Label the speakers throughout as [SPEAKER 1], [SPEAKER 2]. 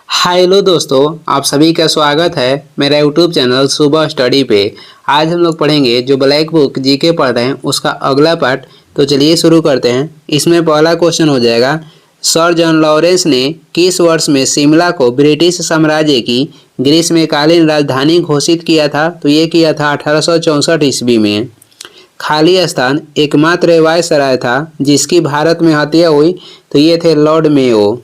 [SPEAKER 1] Hello दोस्तों, आप सभी का स्वागत है मेरा यूट्यूब चैनल सुबह स्टडी पे। आज हम लोग पढ़ेंगे जो ब्लैक बुक जीके पढ़ रहे हैं उसका अगला पार्ट। तो चलिए शुरू करते हैं। इसमें पहला क्वेश्चन हो जाएगा, सर जॉन लॉरेंस ने किस वर्ष में शिमला को ब्रिटिश साम्राज्य की ग्रीष्मकालीन राजधानी घोषित किया था? तो ये किया था 1864 ईस्वी में। खाली स्थान एकमात्र वायसराय था जिसकी भारत में हत्या हुई, तो ये थे लॉर्ड मेयो।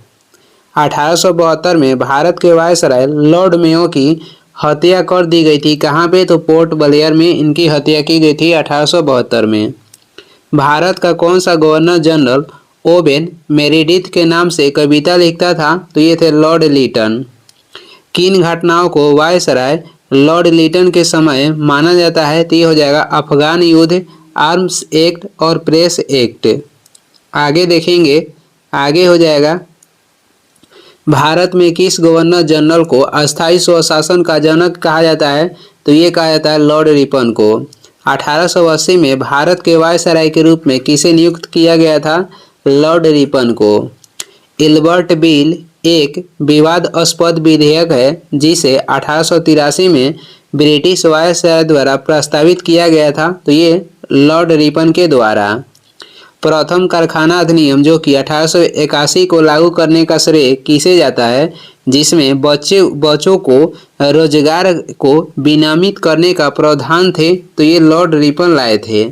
[SPEAKER 1] 1872 में भारत के वायसराय लॉर्ड मेयो की हत्या कर दी गई थी। कहाँ पे? तो पोर्ट ब्लेयर में इनकी हत्या की गई थी 1872 में। भारत का कौन सा गवर्नर जनरल ओवेन मेरिडिथ के नाम से कविता लिखता था? तो ये थे लॉर्ड लिटन। किन घटनाओं को वायसराय लॉर्ड लिटन के समय माना जाता है? तो ये हो जाएगा अफगान युद्ध, आर्म्स एक्ट और प्रेस एक्ट। आगे देखेंगे, आगे हो जाएगा, भारत में किस गवर्नर जनरल को अस्थायी स्वशासन का जनक कहा जाता है? तो ये कहा जाता है लॉर्ड रिपन को। 1880 में भारत के वायसराय के रूप में किसे नियुक्त किया गया था? लॉर्ड रिपन को। इल्बर्ट बिल एक विवादास्पद विधेयक है जिसे 1883 में ब्रिटिश वायसराय द्वारा प्रस्तावित किया गया था, तो ये लॉर्ड रिपन के द्वारा। प्रथम कारखाना अधिनियम जो कि 1881 को लागू करने का श्रेय किसे जाता है? जिसमें बच्चों को रोजगार को विनियमित करने का प्रावधान थे, तो ये लॉर्ड रिपन लाए थे।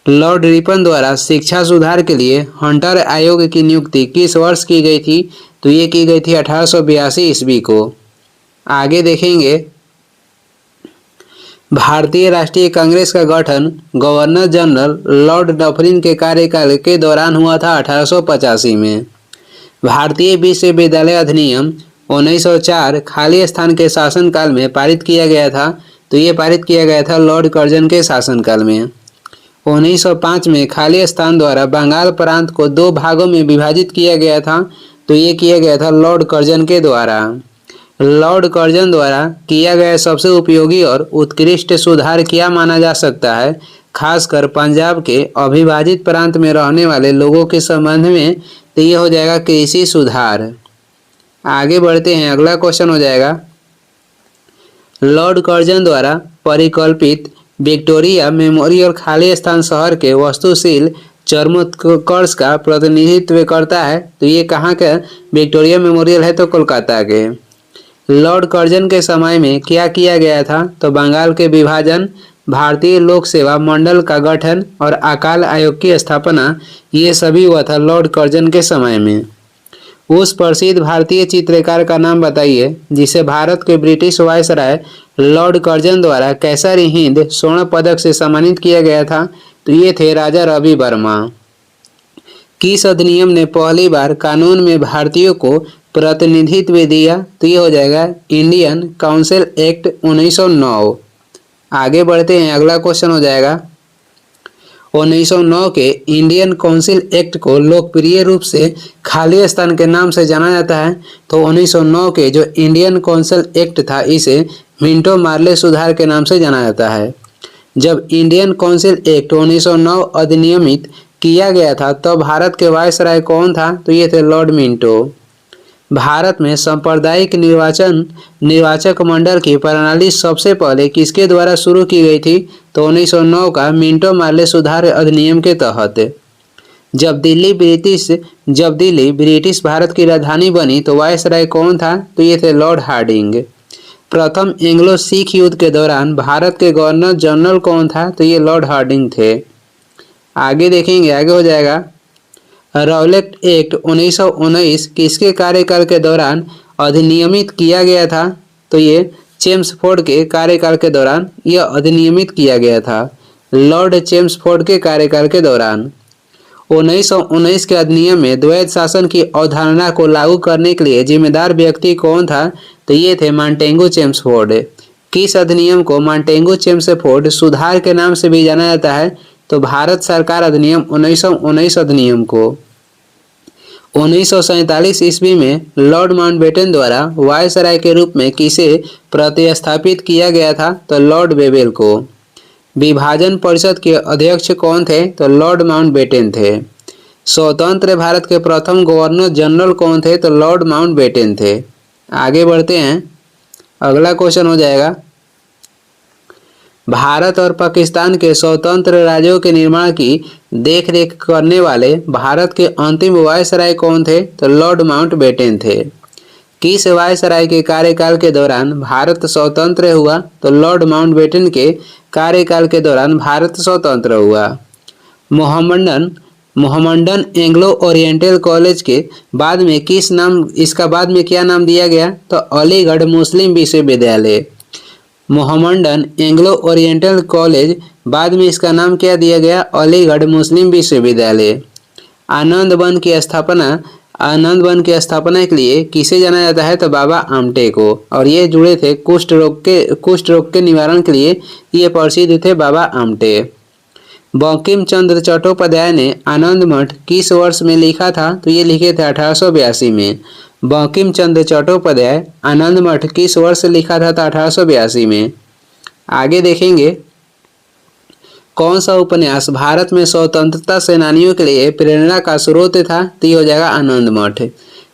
[SPEAKER 1] लॉर्ड रिपन द्वारा शिक्षा सुधार के लिए हंटर आयोग की नियुक्ति किस वर्ष की गई थी? तो ये की गई थी 1882 ईस्वी को। आगे देखेंगे, भारतीय राष्ट्रीय कांग्रेस का गठन गवर्नर जनरल लॉर्ड डफरिन के कार्यकाल के दौरान हुआ था 1885 में। भारतीय विश्वविद्यालय अधिनियम 1904 खाली स्थान के शासनकाल में पारित किया गया था, तो ये पारित किया गया था लॉर्ड कर्जन के शासनकाल में। 1905 में खाली स्थान द्वारा बंगाल प्रांत को 2 भागों में विभाजित किया गया था, तो ये किया गया था लॉर्ड कर्जन के द्वारा। लॉर्ड कर्जन द्वारा किया गया सबसे उपयोगी और उत्कृष्ट सुधार क्या माना जा सकता है? खासकर पंजाब के अविभाजित प्रांत में रहने वाले लोगों के संबंध में, तो ये हो जाएगा कृषि सुधार। आगे बढ़ते हैं, अगला क्वेश्चन हो जाएगा, लॉर्ड कर्जन द्वारा परिकल्पित विक्टोरिया मेमोरियल खाली स्थान शहर के वास्तुशिल्प चरमोत्कर्ष का प्रतिनिधित्व करता है, तो ये कहाँ का विक्टोरिया मेमोरियल है? तो कोलकाता के। लॉर्ड कर्जन के समय में क्या किया गया था? तो बंगाल के विभाजन, भारतीय लोक सेवा मंडल का गठन और अकाल आयोग की स्थापना, ये सभी हुआ था लॉर्ड कर्जन के समय में। उस प्रसिद्ध भारतीय चित्रकार का नाम बताइए जिसे भारत के ब्रिटिश वायसराय लॉर्ड कर्जन द्वारा कैसर हिंद स्वर्ण पदक से सम्मानित किया गया था, तो ये थे राजा रवि वर्मा। किस अधिनियम ने पहली बार कानून में भारतीयों को प्रतिनिधित्व दिया? तो ये हो जाएगा इंडियन काउंसिल एक्ट 1909। आगे बढ़ते हैं, अगला क्वेश्चन हो जाएगा, 1909 के इंडियन काउंसिल एक्ट को लोकप्रिय रूप से खाली स्थान के नाम से जाना जाता है, तो 1909 के जो इंडियन काउंसिल एक्ट था इसे मिंटो मार्ले सुधार के नाम से जाना जाता है। जब इंडियन काउंसिल एक्ट 1909 अधिनियमित किया गया था तो भारत के वायसराय कौन था? तो ये थे लॉर्ड मिंटो। भारत में सांप्रदायिक निर्वाचक मंडल की प्रणाली सबसे पहले किसके द्वारा शुरू की गई थी? तो 1909 का मिंटो मार्ले सुधार अधिनियम के तहत। जब दिल्ली ब्रिटिश भारत की राजधानी बनी तो वायसराय कौन था? तो ये थे लॉर्ड हार्डिंग। प्रथम एंग्लो सिख युद्ध के दौरान भारत के गवर्नर जनरल कौन था? तो ये लॉर्ड हार्डिंग थे। आगे देखेंगे, आगे हो जाएगा, रॉलेट एक्ट 1919 किसके कार्यकाल के दौरान अधिनियमित किया गया था? तो ये चेम्सफोर्ड के कार्यकाल के दौरान यह अधिनियमित किया गया था, लॉर्ड चेम्सफोर्ड के कार्यकाल के दौरान। 1919 के अधिनियम में द्वैध शासन की अवधारणा को लागू करने के लिए जिम्मेदार व्यक्ति कौन था? तो ये थे मॉन्टेगू चेम्सफोर्ड। किस अधिनियम को मॉन्टेगू चेम्सफोर्ड सुधार के नाम से भी जाना जाता है? तो भारत सरकार अधिनियम 1919 अधिनियम को। 1947 ईस्वी में लॉर्ड माउंटबेटन द्वारा वायसराय के रूप में किसे प्रतिस्थापित किया गया था? तो लॉर्ड बेवेल को। विभाजन परिषद के अध्यक्ष कौन थे? तो लॉर्ड माउंटबेटन थे। स्वतंत्र भारत के प्रथम गवर्नर जनरल कौन थे? तो लॉर्ड माउंटबेटन थे। आगे बढ़ते हैं, अगला क्वेश्चन हो जाएगा, भारत और पाकिस्तान के स्वतंत्र राज्यों के निर्माण की देखरेख करने वाले भारत के अंतिम वायसराय कौन थे? तो लॉर्ड माउंटबेटन थे। किस वायसराय के कार्यकाल के दौरान भारत स्वतंत्र हुआ? तो लॉर्ड माउंटबेटन के कार्यकाल के दौरान भारत स्वतंत्र हुआ। Mohammedan Mohammedan Anglo oriental college के बाद में किस नाम इसका बाद में क्या नाम दिया गया? तो अलीगढ़ मुस्लिम विश्वविद्यालय। मोहम्मडन एंग्लो ओरिएंटल कॉलेज बाद में इसका नाम क्या दिया गया? अलीगढ़ मुस्लिम विश्वविद्यालय। आनंद वन की स्थापना के लिए किसे जाना जाता है? तो बाबा आमटे को। और ये जुड़े थे कुष्ठ रोग के निवारण के लिए ये प्रसिद्ध थे बाबा आमटे। बंकिम चंद्र चट्टोपाध्याय ने आनंद मठ किस वर्ष में लिखा था? तो ये लिखे थे 1882 में। बंकिम चंद्र चट्टोपाध्याय आनंद मठ किस वर्ष लिखा था? तो 1882 में। आगे देखेंगे, कौन सा उपन्यास भारत में स्वतंत्रता सेनानियों के लिए प्रेरणा का स्रोत था? तो ये हो जाएगा आनंद मठ।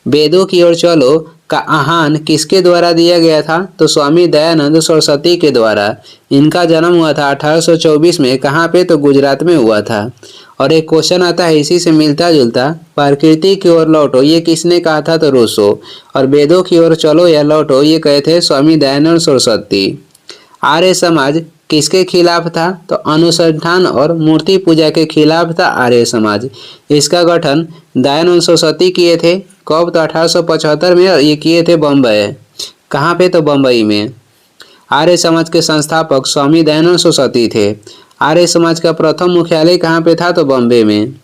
[SPEAKER 1] वेदों की ओर चलो का आह्वान किसके द्वारा दिया गया था? तो स्वामी दयानंद सरस्वती के द्वारा। इनका जन्म हुआ था 1824 में। कहाँ पे? तो गुजरात में हुआ था। और एक क्वेश्चन आता है इसी से मिलता जुलता, प्रकृति की ओर लौटो ये किसने कहा था? तो रूसो। और वेदों की ओर चलो या लौटो ये कहे थे स्वामी दयानंद सरस्वती। आर्य समाज किसके खिलाफ था? तो अनुसंधान और मूर्ति पूजा के खिलाफ था आर्य समाज। इसका गठन दयानंद सरस्वती किए थे। कब? तो 1875 में। और ये किए थे बम्बई। कहाँ पे? तो बम्बई में। आर्य समाज के संस्थापक स्वामी दयानंद सरस्वती थे। आर्य समाज का प्रथम मुख्यालय कहाँ पे था? तो बॉम्बे में।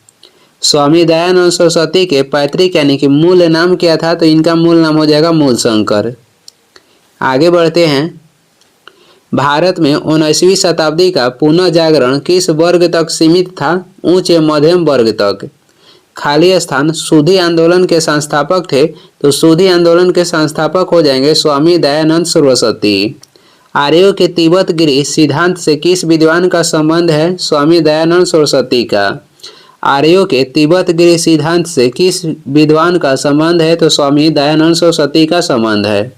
[SPEAKER 1] स्वामी दयानंद सरस्वती के पैतृक यानी कि मूल नाम क्या था? तो इनका मूल नाम हो जाएगा मूलशंकर। आगे बढ़ते हैं, भारत में 19वीं शताब्दी का पुनः जागरण किस वर्ग तक सीमित था? उच्च या मध्यम वर्ग तक। खाली स्थान सूदी आंदोलन के संस्थापक थे। तो सूदी आंदोलन के संस्थापक हो जाएंगे स्वामी दयानंद सरस्वती। आर्यों के तिब्बत गिरी सिद्धांत से किस विद्वान का संबंध है? स्वामी दयानंद सरस्वती का। आर्यों के तिब्बत गिरी सिद्धांत से किस विद्वान का संबंध है? तो स्वामी दयानंद सरस्वती का संबंध है।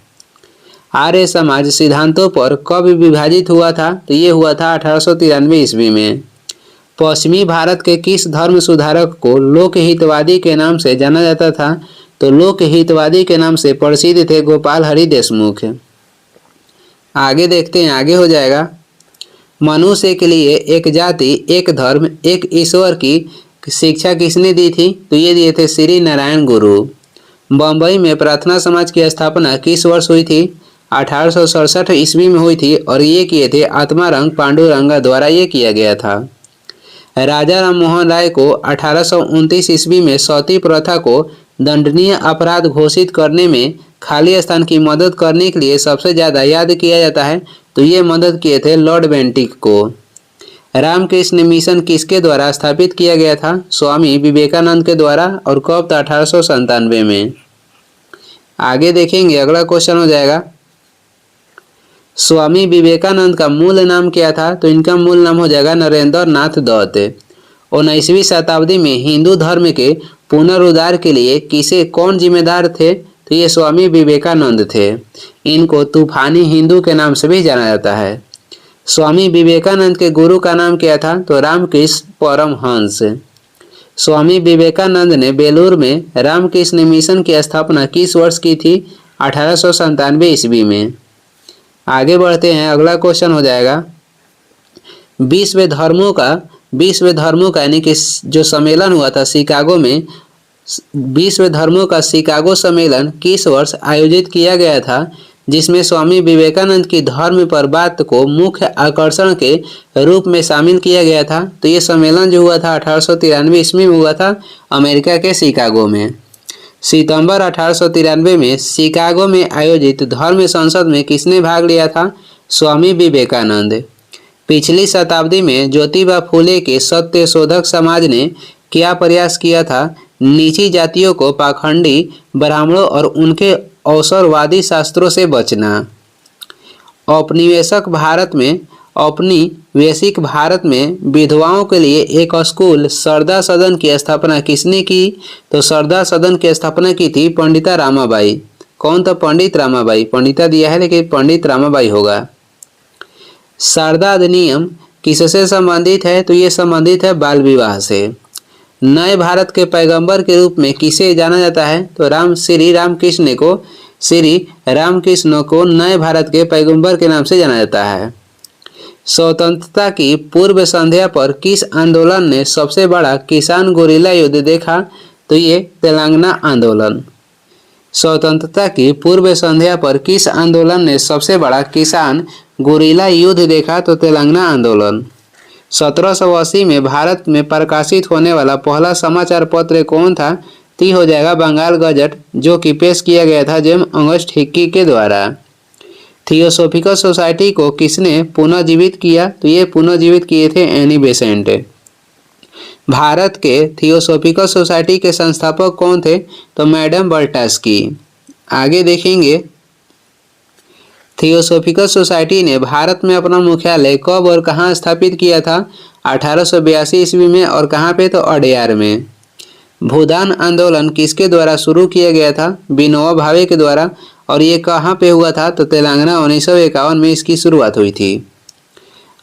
[SPEAKER 1] आर्य समाज सिद्धांतों पर कब विभाजित हुआ था? तो ये हुआ था 1893 ईस्वी में। पश्चिमी भारत के किस धर्म सुधारक को लोकहितवादी के नाम से जाना जाता था? तो लोकहितवादी के नाम से प्रसिद्ध थे गोपाल हरि देशमुख। आगे देखते हैं, आगे हो जाएगा, मनुष्य के लिए एक जाति एक धर्म एक ईश्वर की शिक्षा किसने दी थी? तो ये दिए थे श्री नारायण गुरु। बम्बई में प्रार्थना समाज की स्थापना किस वर्ष हुई थी? 1867 ईस्वी में हुई थी। और ये किए थे आत्मारंग पांडुरंगा द्वारा ये किया गया था। राजा राम मोहन राय को 1829 ईस्वी में सती प्रथा को दंडनीय अपराध घोषित करने में खाली स्थान की मदद करने के लिए सबसे ज़्यादा याद किया जाता है। तो ये मदद किए थे लॉर्ड बेंटिक को। रामकृष्ण मिशन किसके द्वारा स्थापित किया गया था? स्वामी विवेकानंद के द्वारा। और कब? 1897 में। आगे देखेंगे, अगला क्वेश्चन हो जाएगा, स्वामी विवेकानंद का मूल नाम क्या था? तो इनका मूल नाम हो जाएगा नरेंद्र नाथ दत्त। 19वीं शताब्दी में हिंदू धर्म के पुनरुद्धार के लिए कौन जिम्मेदार थे? तो ये स्वामी विवेकानंद थे। इनको तूफानी हिंदू के नाम से भी जाना जाता है। स्वामी विवेकानंद के गुरु का नाम क्या था? तो रामकृष्ण परमहंस। स्वामी विवेकानंद ने बेलूर में रामकृष्ण मिशन की स्थापना किस वर्ष की थी? 1897 ईस्वी में। आगे बढ़ते हैं, अगला क्वेश्चन हो जाएगा, विश्व धर्मों का यानी कि जो सम्मेलन हुआ था शिकागो में, विश्व धर्मों का शिकागो सम्मेलन किस वर्ष आयोजित किया गया था? जिसमें स्वामी विवेकानंद की धर्म पर बात को मुख्य आकर्षण के रूप में शामिल किया गया था। तो ये सम्मेलन जो हुआ था 1893 ईस्वी में हुआ था अमेरिका के शिकागो में। सितंबर 1893 में शिकागो में आयोजित धर्म संसद में किसने भाग लिया था? स्वामी विवेकानंद। पिछली शताब्दी में ज्योतिबा फुले के सत्य शोधक समाज ने क्या प्रयास किया था? नीची जातियों को पाखंडी ब्राह्मणों और उनके अवसरवादी शास्त्रों से बचना। औपनिवेशिक भारत में विधवाओं के लिए एक स्कूल सरदा सदन की स्थापना किसने की? तो सरदा सदन की स्थापना की थी पंडिता रामाबाई। कौन? तो पंडित रामाबाई। पंडिता दिया है लेकिन पंडित रामाबाई होगा। शारदा अधिनियम किससे संबंधित है? तो ये संबंधित है बाल विवाह से। नए भारत के पैगंबर के रूप में किसे जाना जाता है? तो श्री रामकृष्ण को नए भारत के पैगंबर के नाम से जाना जाता है। स्वतंत्रता की पूर्व संध्या पर किस आंदोलन ने सबसे बड़ा किसान गोरिल्ला युद्ध देखा? तो ये तेलंगाना आंदोलन। स्वतंत्रता की पूर्व संध्या पर किस आंदोलन ने सबसे बड़ा किसान गोरिल्ला युद्ध देखा? तो तेलंगाना आंदोलन। 1780 में भारत में प्रकाशित होने वाला पहला समाचार पत्र कौन था? तो हो जाएगा बंगाल गजट, जो कि पेश किया गया था जेम्स ऑगस्ट हिक्की के द्वारा। थियोसॉफिकल सोसाइटी को किसने पुनर्जीवित किया? तो ये पुनर्जीवित किए थे एनी बेसेंट। भारत के थियोसॉफिकल सोसाइटी के संस्थापक कौन थे? तो मैडम ब्लैवात्स्की। आगे देखेंगे, थियोसॉफिकल सोसाइटी ने भारत में अपना मुख्यालय कब और कहाँ स्थापित किया था? 1882 ईस्वी में। और कहाँ पे? तो अडयार में। भूदान आंदोलन किसके द्वारा शुरू किया गया था? विनोबा भावे के द्वारा। और ये कहाँ पे हुआ था? तो तेलंगाना 1951 में इसकी शुरुआत हुई थी।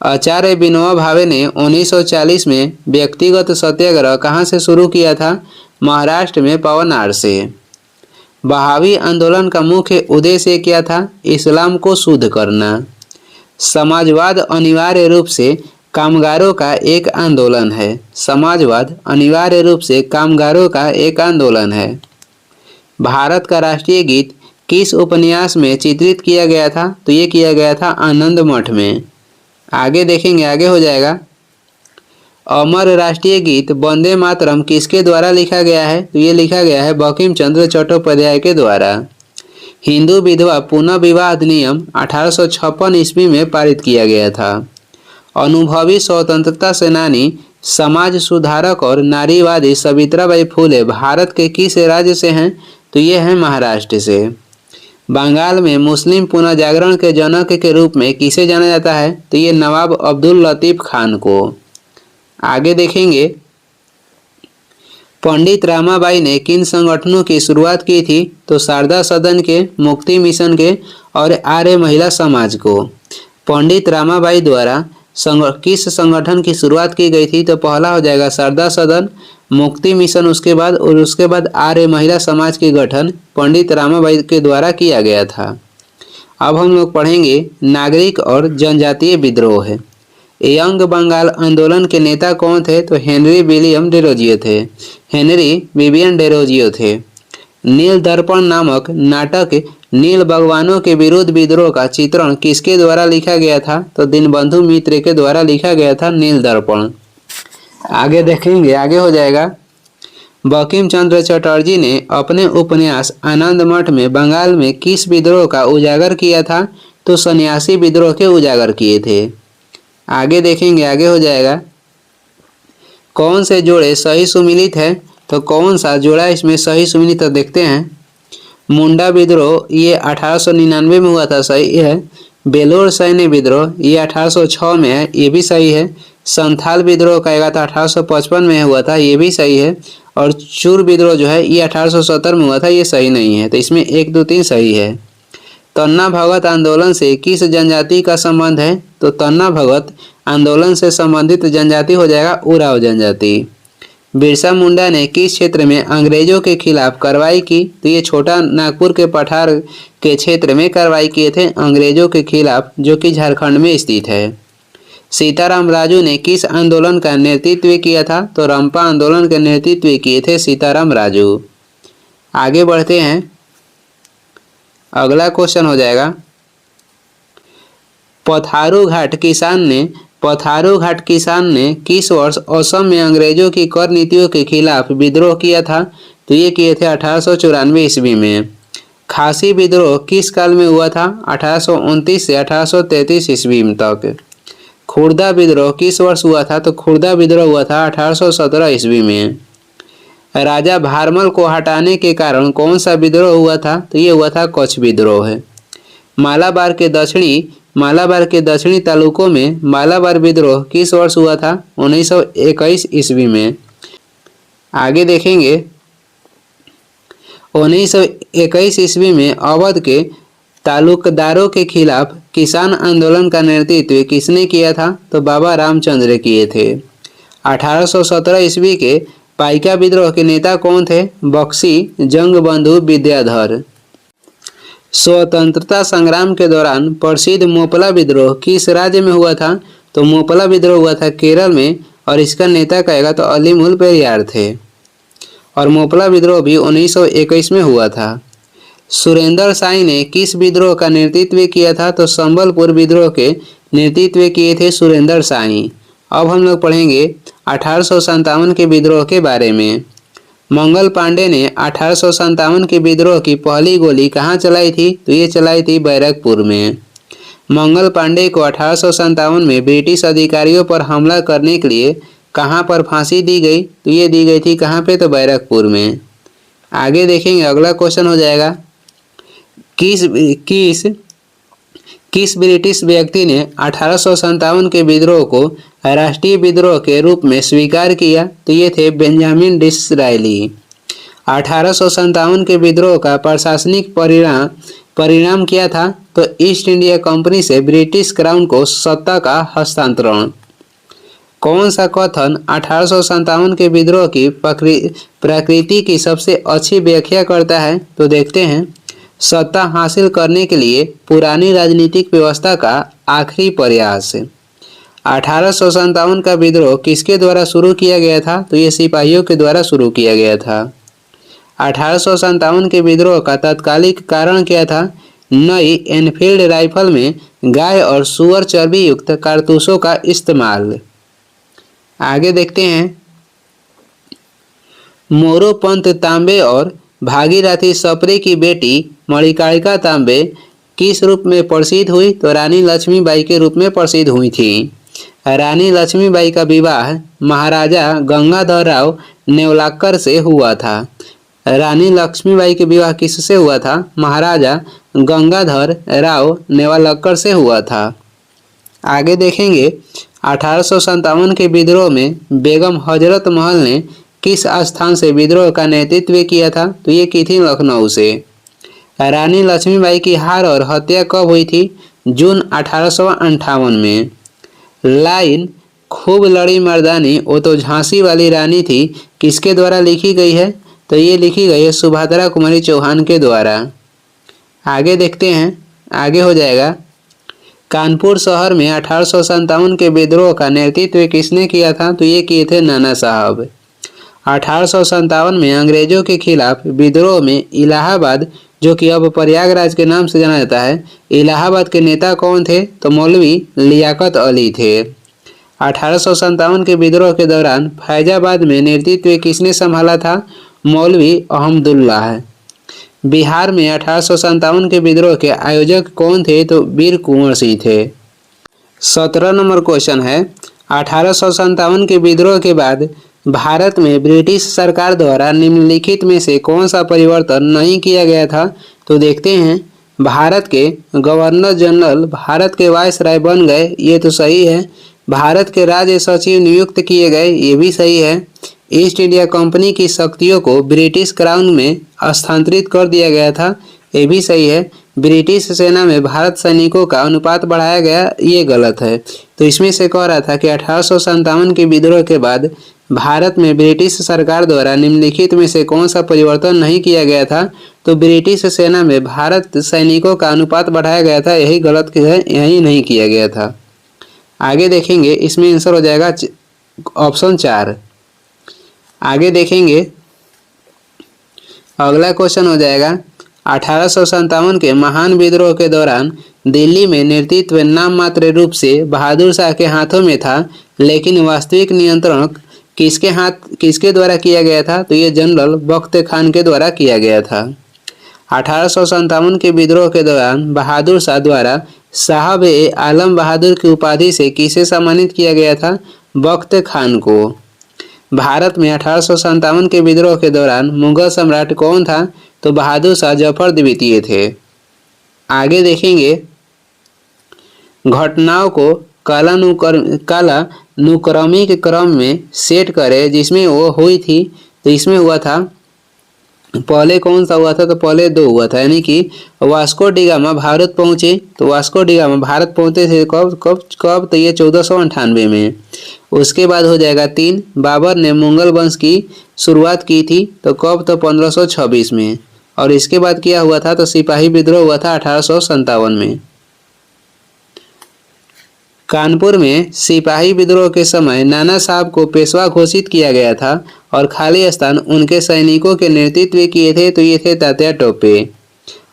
[SPEAKER 1] आचार्य विनोबा भावे ने 1940 में व्यक्तिगत सत्याग्रह कहाँ से शुरू किया था? महाराष्ट्र में पवनार से। बहावी आंदोलन का मुख्य उद्देश्य क्या था? इस्लाम को शुद्ध करना। समाजवाद अनिवार्य रूप से कामगारों का एक आंदोलन है। समाजवाद अनिवार्य रूप से कामगारों का एक आंदोलन है। भारत का राष्ट्रीय गीत किस उपन्यास में चित्रित किया गया था? तो ये किया गया था आनंद मठ में। आगे देखेंगे, आगे हो जाएगा, अमर राष्ट्रीय गीत वंदे मातरम किसके द्वारा लिखा गया है? तो ये लिखा गया है बंकिम चंद्र चट्टोपाध्याय के द्वारा। हिंदू विधवा पुनः विवाह अधिनियम 1856 ईस्वी में पारित किया गया था। अनुभवी स्वतंत्रता सेनानी, समाज सुधारक और नारीवादी सावित्रीबाई फुले भारत के किस राज्य से हैं? तो ये हैं महाराष्ट्र से। बंगाल में मुस्लिम पुनर्जागरण के जनक के रूप में किसे जाना जाता है? तो ये नवाब अब्दुल लतीफ खान को। आगे देखेंगे, पंडित रामाबाई ने किन संगठनों की शुरुआत की थी? तो शारदा सदन के, मुक्ति मिशन के और आर्य महिला समाज को। पंडित रामाबाई द्वारा किस संगठन की शुरुआत की गई थी? तो पहला हो जाएगा शारदा सदन, मुक्ति मिशन उसके बाद, और उसके बाद आर्य महिला समाज के गठन पंडित रामाबाई के द्वारा किया गया था। अब हम लोग पढ़ेंगे नागरिक और जनजातीय विद्रोह है। यंग बंगाल आंदोलन के नेता कौन थे? तो हेनरी विलियम डेरोजियो थे। हेनरी विवियन डेरोजियो थे। नील दर्पण नामक नाटक नील भगवानों के विरुद्ध विद्रोह का चित्रण किसके द्वारा लिखा गया था? तो दीनबंधु मित्र के द्वारा लिखा गया था नील दर्पण। आगे देखेंगे, आगे हो जाएगा, बंकिम चंद्र चटर्जी ने अपने उपन्यास आनंद मठ में बंगाल में किस विद्रोह का उजागर किया था? तो सन्यासी विद्रोह के उजागर किए थे। आगे देखेंगे, आगे हो जाएगा, कौन से जोड़े सही सुमिलित है? तो कौन सा जोड़ा इसमें सही सुमिलित है देखते हैं। मुंडा विद्रोह ये 1899 में हुआ था, सही है। बेलोर सैन्य विद्रोह ये 1806 में है, ये भी सही है। संथाल विद्रोह कहेगा तो 1855 में हुआ था, ये भी सही है। और चूर विद्रोह जो है ये 1870 में हुआ था, ये सही नहीं है। तो इसमें 1, 2, 3 सही है। तन्ना भगत आंदोलन से किस जनजाति का संबंध है? तो तन्ना भगत आंदोलन से संबंधित जनजाति हो जाएगा उराव जनजाति। बिरसा मुंडा ने किस क्षेत्र में अंग्रेजों के खिलाफ कार्रवाई की? तो ये छोटा नागपुर के पठार के क्षेत्र में कार्रवाई किए थे अंग्रेजों के खिलाफ, जो कि झारखंड में स्थित है। सीताराम राजू ने किस आंदोलन का नेतृत्व किया था? तो रंपा आंदोलन के नेतृत्व किए थे सीताराम राजू। आगे बढ़ते हैं, अगला क्वेश्चन हो जाएगा, पथारू घाट किसान ने किस वर्ष असम में अंग्रेजों की कर नीतियों के खिलाफ विद्रोह किया था? तो ये किए थे 1894 ईस्वी में। खासी विद्रोह किस काल में हुआ था? 1829 से 1833 ईस्वी तक। खुर्दा विद्रोह किस वर्ष हुआ था? तो खुर्दा विद्रोह हुआ था 1817 ईस्वी में। राजा भारमल को हटाने के कारण कौन सा विद्रोह हुआ था? तो ये हुआ था कच्छ विद्रोह है। मालाबार के दक्षिणी तालुकों में मालाबार विद्रोह किस वर्ष हुआ था? 1921 ईस्वी में। आगे देखेंगे, 1921 ईस्वी में अवध के तालुकदारों के खिलाफ किसान आंदोलन का नेतृत्व किसने किया था? तो बाबा रामचंद्र किए थे। 1817 ईस्वी के पाइका विद्रोह के नेता कौन थे? बख्शी जंगबंधु विद्याधर। स्वतंत्रता संग्राम के दौरान प्रसिद्ध मोपला विद्रोह किस राज्य में हुआ था? तो मोपला विद्रोह हुआ था केरल में, और इसका नेता कहेगा तो अलीमुल पेरियार थे। और मोपला विद्रोह भी 1921 में हुआ था। सुरेंद्र साई ने किस विद्रोह का नेतृत्व किया था? तो संबलपुर विद्रोह के नेतृत्व किए थे सुरेंद्र साई। अब हम लोग पढ़ेंगे 1857 के विद्रोह के बारे में। मंगल पांडे ने 1857 के विद्रोह की पहली गोली कहाँ चलाई थी? तो ये चलाई थी बैरकपुर में। मंगल पांडे को 1857 में ब्रिटिश अधिकारियों पर हमला करने के लिए कहाँ पर फांसी दी गई? तो ये दी गई थी कहाँ पे? तो बैरकपुर में। आगे देखेंगे, अगला क्वेश्चन हो जाएगा, किस ब्रिटिश व्यक्ति ने 1857 के विद्रोह को राष्ट्रीय विद्रोह के रूप में स्वीकार किया? तो ये थे बेंजामिन डिसरायली। 1857 के विद्रोह का प्रशासनिक परिणाम क्या था? तो ईस्ट इंडिया कंपनी से ब्रिटिश क्राउन को सत्ता का हस्तांतरण। कौन सा कथन 1857 के विद्रोह की प्रकृति की सबसे अच्छी व्याख्या करता है? तो देखते हैं, सत्ता हासिल करने के लिए पुरानी राजनीतिक व्यवस्था का आखिरी प्रयास। 1857 का विद्रोह किसके द्वारा शुरू किया गया था? तो ये सिपाहियों के द्वारा शुरू किया गया था। 1857 के विद्रोह का तात्कालिक कारण क्या था? नई एनफील्ड राइफल में गाय और सुअर चर्बी युक्त कारतूसों का इस्तेमाल। आगे देखते हैं, मोरोपंत तांबे और भागीरथी सप्रे की बेटी मणिकर्णिका तांबे किस रूप में प्रसिद्ध हुई? तो रानी लक्ष्मीबाई के रूप में प्रसिद्ध हुई थी। रानी लक्ष्मीबाई का विवाह महाराजा गंगाधर राव नेवलाकर से हुआ था। रानी लक्ष्मीबाई के विवाह किससे हुआ था? महाराजा गंगाधर राव नेवलाकर से हुआ था। आगे देखेंगे, 1857 के विद्रोह में बेगम हजरत महल ने किस स्थान से विद्रोह का नेतृत्व किया था? तो ये की थी लखनऊ से। रानी लक्ष्मीबाई की हार और हत्या कब हुई थी? जून 1858 में। लाइन खूब लड़ी मर्दानी वो तो झांसी वाली रानी थी किसके द्वारा लिखी गई है? तो ये लिखी गई है सुभद्रा कुमारी चौहान के द्वारा। आगे देखते हैं, आगे हो जाएगा, कानपुर शहर में 1857 के विद्रोह का नेतृत्व किसने किया था? तो ये किए थे नाना साहब। 1857 में अंग्रेजों के खिलाफ विद्रोह में इलाहाबाद, जो कि अब प्रयागराज के नाम से जाना जाता है, इलाहाबाद के नेता कौन थे? तो मौलवी लियाकत अली थे। 1857 के विद्रोह के दौरान फैजाबाद में नेतृत्व किसने संभाला था? मौलवी अहमदुल्लाह। बिहार में 1857 के विद्रोह के आयोजक कौन थे? तो वीर कुंवर सिंह थे। 17 नंबर क्वेश्चन है, 1857 के विद्रोह के बाद भारत में ब्रिटिश सरकार द्वारा निम्नलिखित में से कौन सा परिवर्तन नहीं किया गया था? तो देखते हैं, भारत के गवर्नर जनरल भारत के वायसराय बन गए, ये तो सही है। भारत के राज्य सचिव नियुक्त किए गए, ये भी सही है। ईस्ट इंडिया कंपनी की शक्तियों को ब्रिटिश क्राउन में स्थानांतरित कर दिया गया था, ये भी सही है। ब्रिटिश सेना में भारत सैनिकों का अनुपात बढ़ाया गया, ये गलत है। तो इसमें से कह रहा था कि 1857 के विद्रोह के बाद भारत में ब्रिटिश सरकार द्वारा निम्नलिखित में से कौन सा परिवर्तन नहीं किया गया था? तो ब्रिटिश सेना में भारत सैनिकों का अनुपात बढ़ाया गया था, यही गलत है, यही नहीं किया गया था। आगे देखेंगे, इसमें आंसर हो जाएगा ऑप्शन 4। आगे देखेंगे, अगला क्वेश्चन हो जाएगा, 1857 के महान विद्रोह के दौरान दिल्ली में नेतृत्व नाम मात्र रूप से बहादुर शाह के हाथों में था, लेकिन वास्तविक नियंत्रण किसके द्वारा किया गया था? तो ये जनरल बख्त खान के द्वारा किया गया था। 1857 के विद्रोह के दौरान बहादुर शाह द्वारा साहब ए आलम बहादुर की उपाधि से किसे सम्मानित किया गया था? बख्त खान को। भारत में 1857 के विद्रोह के दौरान मुगल सम्राट कौन था? तो बहादुर शाह जफर द्वितीय थे। आगे देखेंगे, घटनाओं को कालानुक्रमिक क्रम में सेट करें जिसमें वो हुई थी। तो इसमें हुआ था पहले कौन सा हुआ था, तो पहले दो हुआ था, यानी कि वास्को डी गामा भारत पहुंचे, तो वास्को डी गामा भारत पहुंचे थे कब कब कब, तो ये 1498 में। उसके बाद हो जाएगा 3, बाबर ने मुगल वंश की शुरुआत की थी, तो कब, तो 1526 में। और इसके बाद क्या हुआ था, तो सिपाही विद्रोह हुआ था 1857 में। कानपुर में सिपाही विद्रोह के समय नाना साहब को पेशवा घोषित किया गया था और खाली स्थान उनके सैनिकों के नेतृत्व किए थे, तो ये थे तात्या टोपे।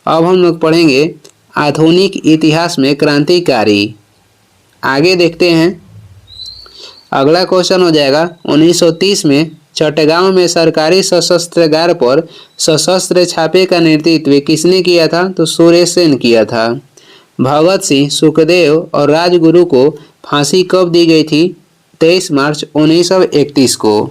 [SPEAKER 1] अब हम लोग पढ़ेंगे आधुनिक इतिहास में क्रांतिकारी। आगे देखते हैं, अगला क्वेश्चन हो जाएगा 1930 में चट्टगांव में सरकारी सशस्त्रागार पर सशस्त्र छापे का नेतृत्व किसने किया था, तो सुरेश सेन किया था। भगत सिंह, सुखदेव और राजगुरु को फांसी कब दी गई थी, 23 मार्च 1931 को।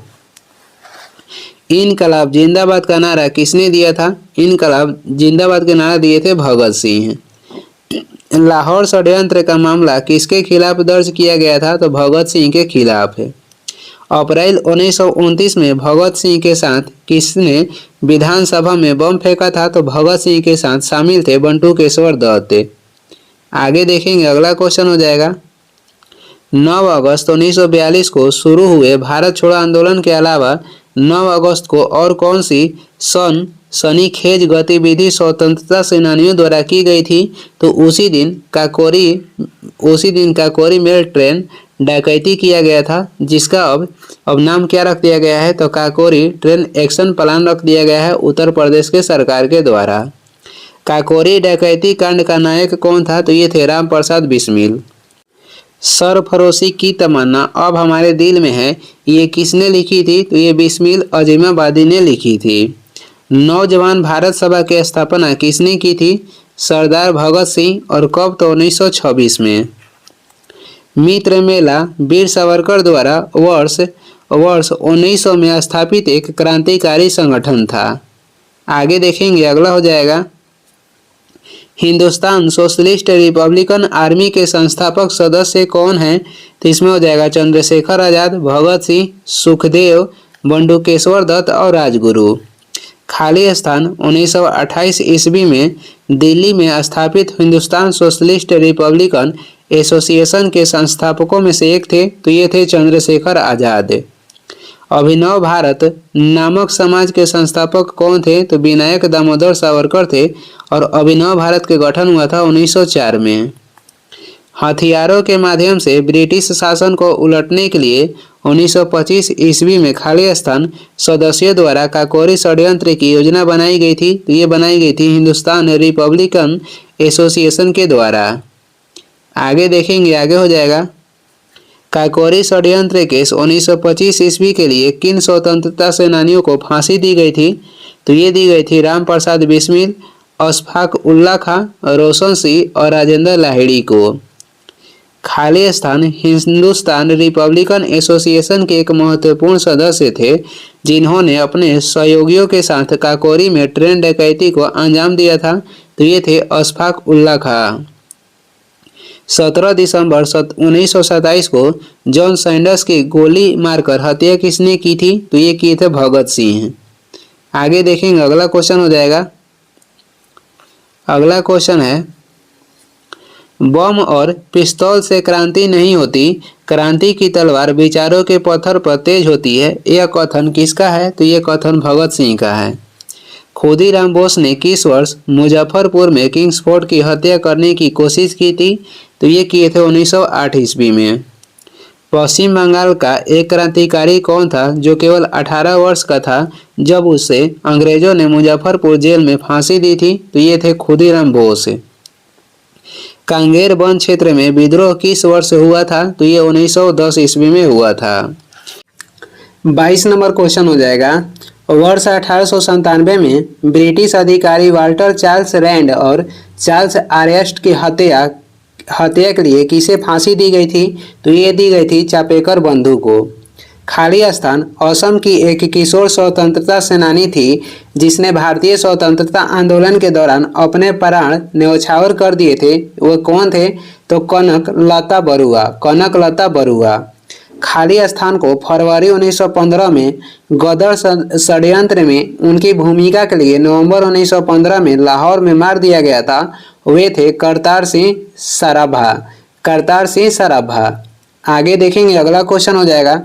[SPEAKER 1] इनकलाब जिंदाबाद का नारा किसने दिया था, इनकलाब जिंदाबाद के नारा दिए थे भगत सिंह। लाहौर षड्यंत्र का मामला किसके खिलाफ दर्ज किया गया था, तो भगत सिंह के खिलाफ है। अप्रैल 1929 में भगत सिंह के साथ किसने विधानसभा में बम फेंका था, तो भगत सिंह के साथ शामिल थे बंटू केशवर दत्त। आगे देखेंगे, अगला क्वेश्चन हो जाएगा 9 अगस्त 1942 को शुरू हुए भारत छोड़ो आंदोलन के अलावा 9 अगस्त को और कौन सी सनसनीखेज गतिविधि स्वतंत्रता सेनानियों द्वारा की गई थी, तो उसी दिन काकोरी मेल ट्रेन डकैती किया गया था, जिसका अब नाम क्या रख दिया गया है, तो काकोरी ट्रेन एक्शन प्लान रख दिया गया है उत्तर प्रदेश के सरकार के द्वारा। काकोरी डकैती कांड का नायक कौन था, तो ये थे राम प्रसाद बिस्मिल। सरफरोशी की तमन्ना अब हमारे दिल में है, ये किसने लिखी थी, तो ये बिस्मिल अजीमाबादी ने लिखी थी। नौजवान भारत सभा की स्थापना किसने की थी, सरदार भगत सिंह, और कब, तो 1926 में। मित्र मेला वीर सावरकर द्वारा वर्ष 1900 में स्थापित एक क्रांतिकारी संगठन था। आगे देखेंगे, अगला हो जाएगा हिंदुस्तान सोशलिस्ट रिपब्लिकन आर्मी के संस्थापक सदस्य कौन हैं, तो इसमें हो जाएगा चंद्रशेखर आजाद, भगत सिंह, सुखदेव, बंटू केशवर दत्त और राजगुरु। खाली स्थान 1928 ईस्वी में दिल्ली में स्थापित हिंदुस्तान सोशलिस्ट रिपब्लिकन एसोसिएशन के संस्थापकों में से एक थे, तो ये थे चंद्रशेखर आजाद। अभिनव भारत नामक समाज के संस्थापक कौन थे, तो विनायक दामोदर सावरकर थे, और अभिनव भारत के गठन हुआ था 1904 में। हथियारों के माध्यम से ब्रिटिश शासन को उलटने के लिए 1925 ईस्वी में खाली स्थान सदस्यों द्वारा काकोरी षड्यंत्र की योजना बनाई गई थी, तो ये बनाई गई थी हिंदुस्तान रिपब्लिकन एसोसिएशन के द्वारा। आगे देखेंगे, आगे हो जाएगा काकोरी षड्यंत्र केस 1925 ईस्वी के लिए किन स्वतंत्रता सेनानियों को फांसी दी गई थी, तो ये दी गई थी राम प्रसाद बिस्मिल, अशफाक उल्ला खां, रोशन सिंह और राजेंद्र लाहिड़ी को। खाली स्थान हिंदुस्तान रिपब्लिकन एसोसिएशन के एक महत्वपूर्ण सदस्य थे, जिन्होंने अपने सहयोगियों के साथ काकोरी में ट्रेन डकैती को अंजाम दिया था, तो ये थे अशफाक उल्ला खां। 17 दिसंबर 1927 को जॉन सैंडर्स की गोली मारकर हत्या किसने की थी, तो ये किए थे भगत सिंह। आगे देखेंगे, अगला क्वेश्चन हो जाएगा, अगला क्वेश्चन है बम और पिस्तौल से क्रांति नहीं होती, क्रांति की तलवार विचारों के पत्थर पर तेज होती है, यह कथन किसका है, तो यह कथन भगत सिंह का है। खुदीराम बोस ने किस वर्ष मुजफ्फरपुर में किंग्सफोर्ड की हत्या करने की कोशिश की थी, तो ये किए थे 1908 ईस्वी में। पश्चिम बंगाल का एक क्रांतिकारी कौन था जो केवल 18 वर्ष का था जब उसे अंग्रेजों ने मुजफ्फरपुर जेल में फांसी दी थी, तो ये थे खुदीराम बोस। कांगेर वन क्षेत्र में विद्रोह किस वर्ष हुआ था, तो ये 1910 ईस्वी में हुआ था। 22 नंबर क्वेश्चन हो जाएगा, वर्ष 1897 में ब्रिटिश अधिकारी वाल्टर चार्ल्स रैंड और चार्ल्स आर्यस्ट की हत्या के लिए किसे फांसी दी गई थी, तो ये दी गई थी चापेकर बंधु को। खाली स्थान असम की एक किशोर स्वतंत्रता सेनानी थी जिसने भारतीय स्वतंत्रता आंदोलन के दौरान अपने प्राण न्यौछावर कर दिए थे, वो कौन थे, तो कनक लता बरुआ। खाली स्थान को फरवरी 1915 में गदर षड्यंत्र में उनकी भूमिका के लिए नवंबर 1915 में लाहौर में मार दिया गया था, वे थे करतार सिंह सराभा। करतार सिंह सराभा। आगे देखेंगे, अगला क्वेश्चन हो जाएगा।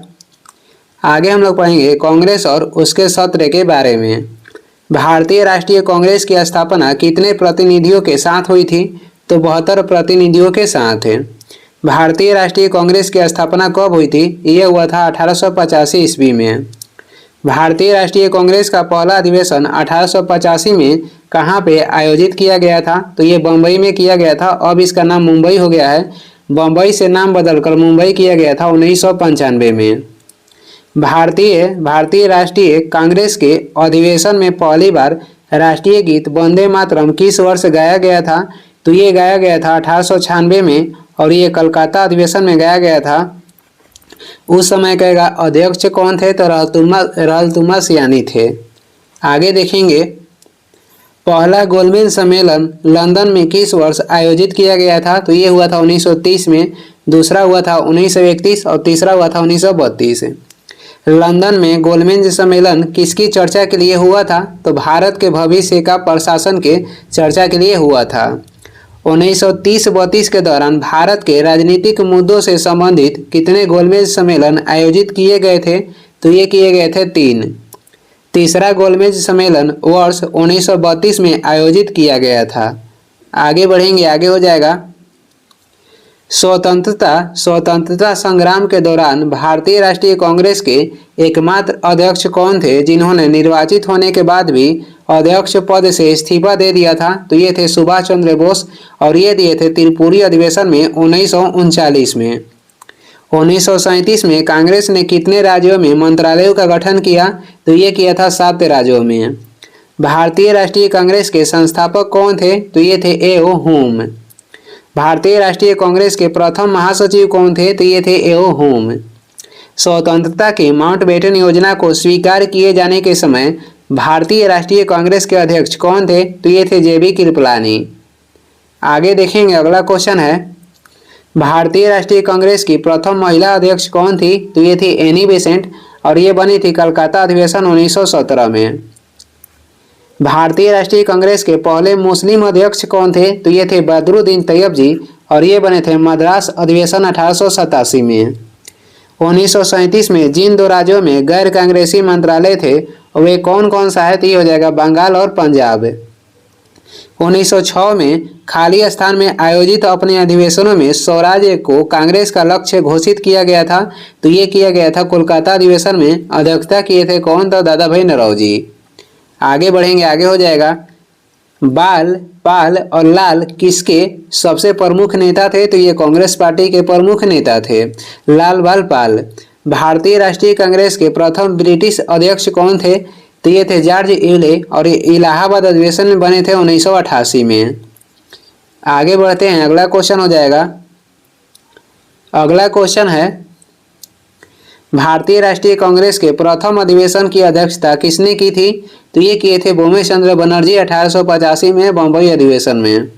[SPEAKER 1] आगे हम लोग पढ़ेंगे कांग्रेस और उसके सत्र के बारे में। भारतीय राष्ट्रीय कांग्रेस की स्थापना कितने प्रतिनिधियों के साथ हुई थी? तो 72 प्रतिनिधियों के साथ है। भारतीय राष्ट्रीय कांग्रेस की स्थापना कब हुई थी? यह हुआ था 1885 ईस्वी में। भारतीय राष्ट्रीय कांग्रेस का पहला अधिवेशन 1885 में कहाँ पे आयोजित किया गया था? तो ये बम्बई में किया गया था। अब इसका नाम मुंबई हो गया है। बम्बई से नाम बदलकर मुंबई किया गया था 1995 में। भारतीय राष्ट्रीय कांग्रेस के अधिवेशन में पहली बार राष्ट्रीय गीत वंदे मातरम किस वर्ष गाया गया था? तो ये गाया गया था 1896 में और ये कलकत्ता अधिवेशन में गाया गया था। उस समय का अध्यक्ष कौन थे? तो रहलतुमा सियानी थे। आगे देखेंगे, पहला गोलमेज सम्मेलन लंदन में किस वर्ष आयोजित किया गया था? तो ये हुआ था 1930 में, दूसरा हुआ था 1931 और तीसरा हुआ था 1932। लंदन में गोलमेज सम्मेलन किसकी चर्चा के लिए हुआ था? तो भारत के भविष्य का प्रशासन के चर्चा के लिए हुआ था। 1930-32 के दौरान भारत के राजनीतिक मुद्दों से संबंधित कितने गोलमेज सम्मेलन आयोजित किए गए थे? तो ये किए गए थे 3। तीसरा गोलमेज सम्मेलन वर्ष 1932 में आयोजित किया गया था। आगे बढ़ेंगे, आगे हो जाएगा। स्वतंत्रता संग्राम के दौरान भारतीय राष्ट्रीय कांग्रेस के एकमात्र अध्यक्ष कौन थे जिन्होंने निर्वाचित होने के बाद भी अध्यक्ष पद से इस्तीफा दे दिया था? तो ये थे सुभाष चंद्र बोस और ये दिए थे त्रिपुरी अधिवेशन में 1939 में। 1937 में कांग्रेस ने कितने राज्यों में मंत्रालयों का गठन किया? तो ये किया था 7 राज्यों में। भारतीय राष्ट्रीय कांग्रेस के संस्थापक कौन थे? तो ये थे ए.ओ. होम। भारतीय राष्ट्रीय कांग्रेस के प्रथम महासचिव कौन थे? तो ये थे ए.ओ. होम। स्वतंत्रता की माउंटबेटन योजना को स्वीकार किए जाने के समय भारतीय राष्ट्रीय कांग्रेस के अध्यक्ष कौन थे? तो ये थे जे.बी. कृपलानी। आगे देखेंगे, अगला क्वेश्चन है, भारतीय राष्ट्रीय कांग्रेस की प्रथम महिला अध्यक्ष कौन थी? तो ये थी एनी बेसेंट और ये बनी थी कलकत्ता अधिवेशन 1917 में। भारतीय राष्ट्रीय कांग्रेस के पहले मुस्लिम अध्यक्ष कौन थे? तो ये थे बदरुद्दीन तैयब जी और ये बने थे मद्रास अधिवेशन 1887 में। 1937 में जिन 2 राज्यों में गैर कांग्रेसी मंत्रालय थे वे कौन कौन सा है? तो ये हो जाएगा बंगाल और पंजाब। 1906 में खाली स्थान में आयोजित अपने अधिवेशनों में स्वराज्य को कांग्रेस का लक्ष्य घोषित किया गया था। तो ये किया गया था कोलकाता अधिवेशन में। अध्यक्षता किए थे कौन? तो दादा भाई नौरोजी। आगे बढ़ेंगे, आगे हो जाएगा। बाल, पाल और लाल किसके सबसे प्रमुख नेता थे? तो ये कांग्रेस पार्टी के प्रमुख नेता थे, लाल, बाल, पाल। भारतीय राष्ट्रीय कांग्रेस के प्रथम ब्रिटिश अध्यक्ष कौन थे? तो ये थे जॉर्ज यूले और इलाहाबाद अधिवेशन में बने थे 1988 में। आगे बढ़ते हैं, अगला क्वेश्चन हो जाएगा। अगला क्वेश्चन है, भारतीय राष्ट्रीय कांग्रेस के प्रथम अधिवेशन की अध्यक्षता किसने की थी? तो ये किए थे भूमेश चंद्र बनर्जी 1885 में बम्बई अधिवेशन में।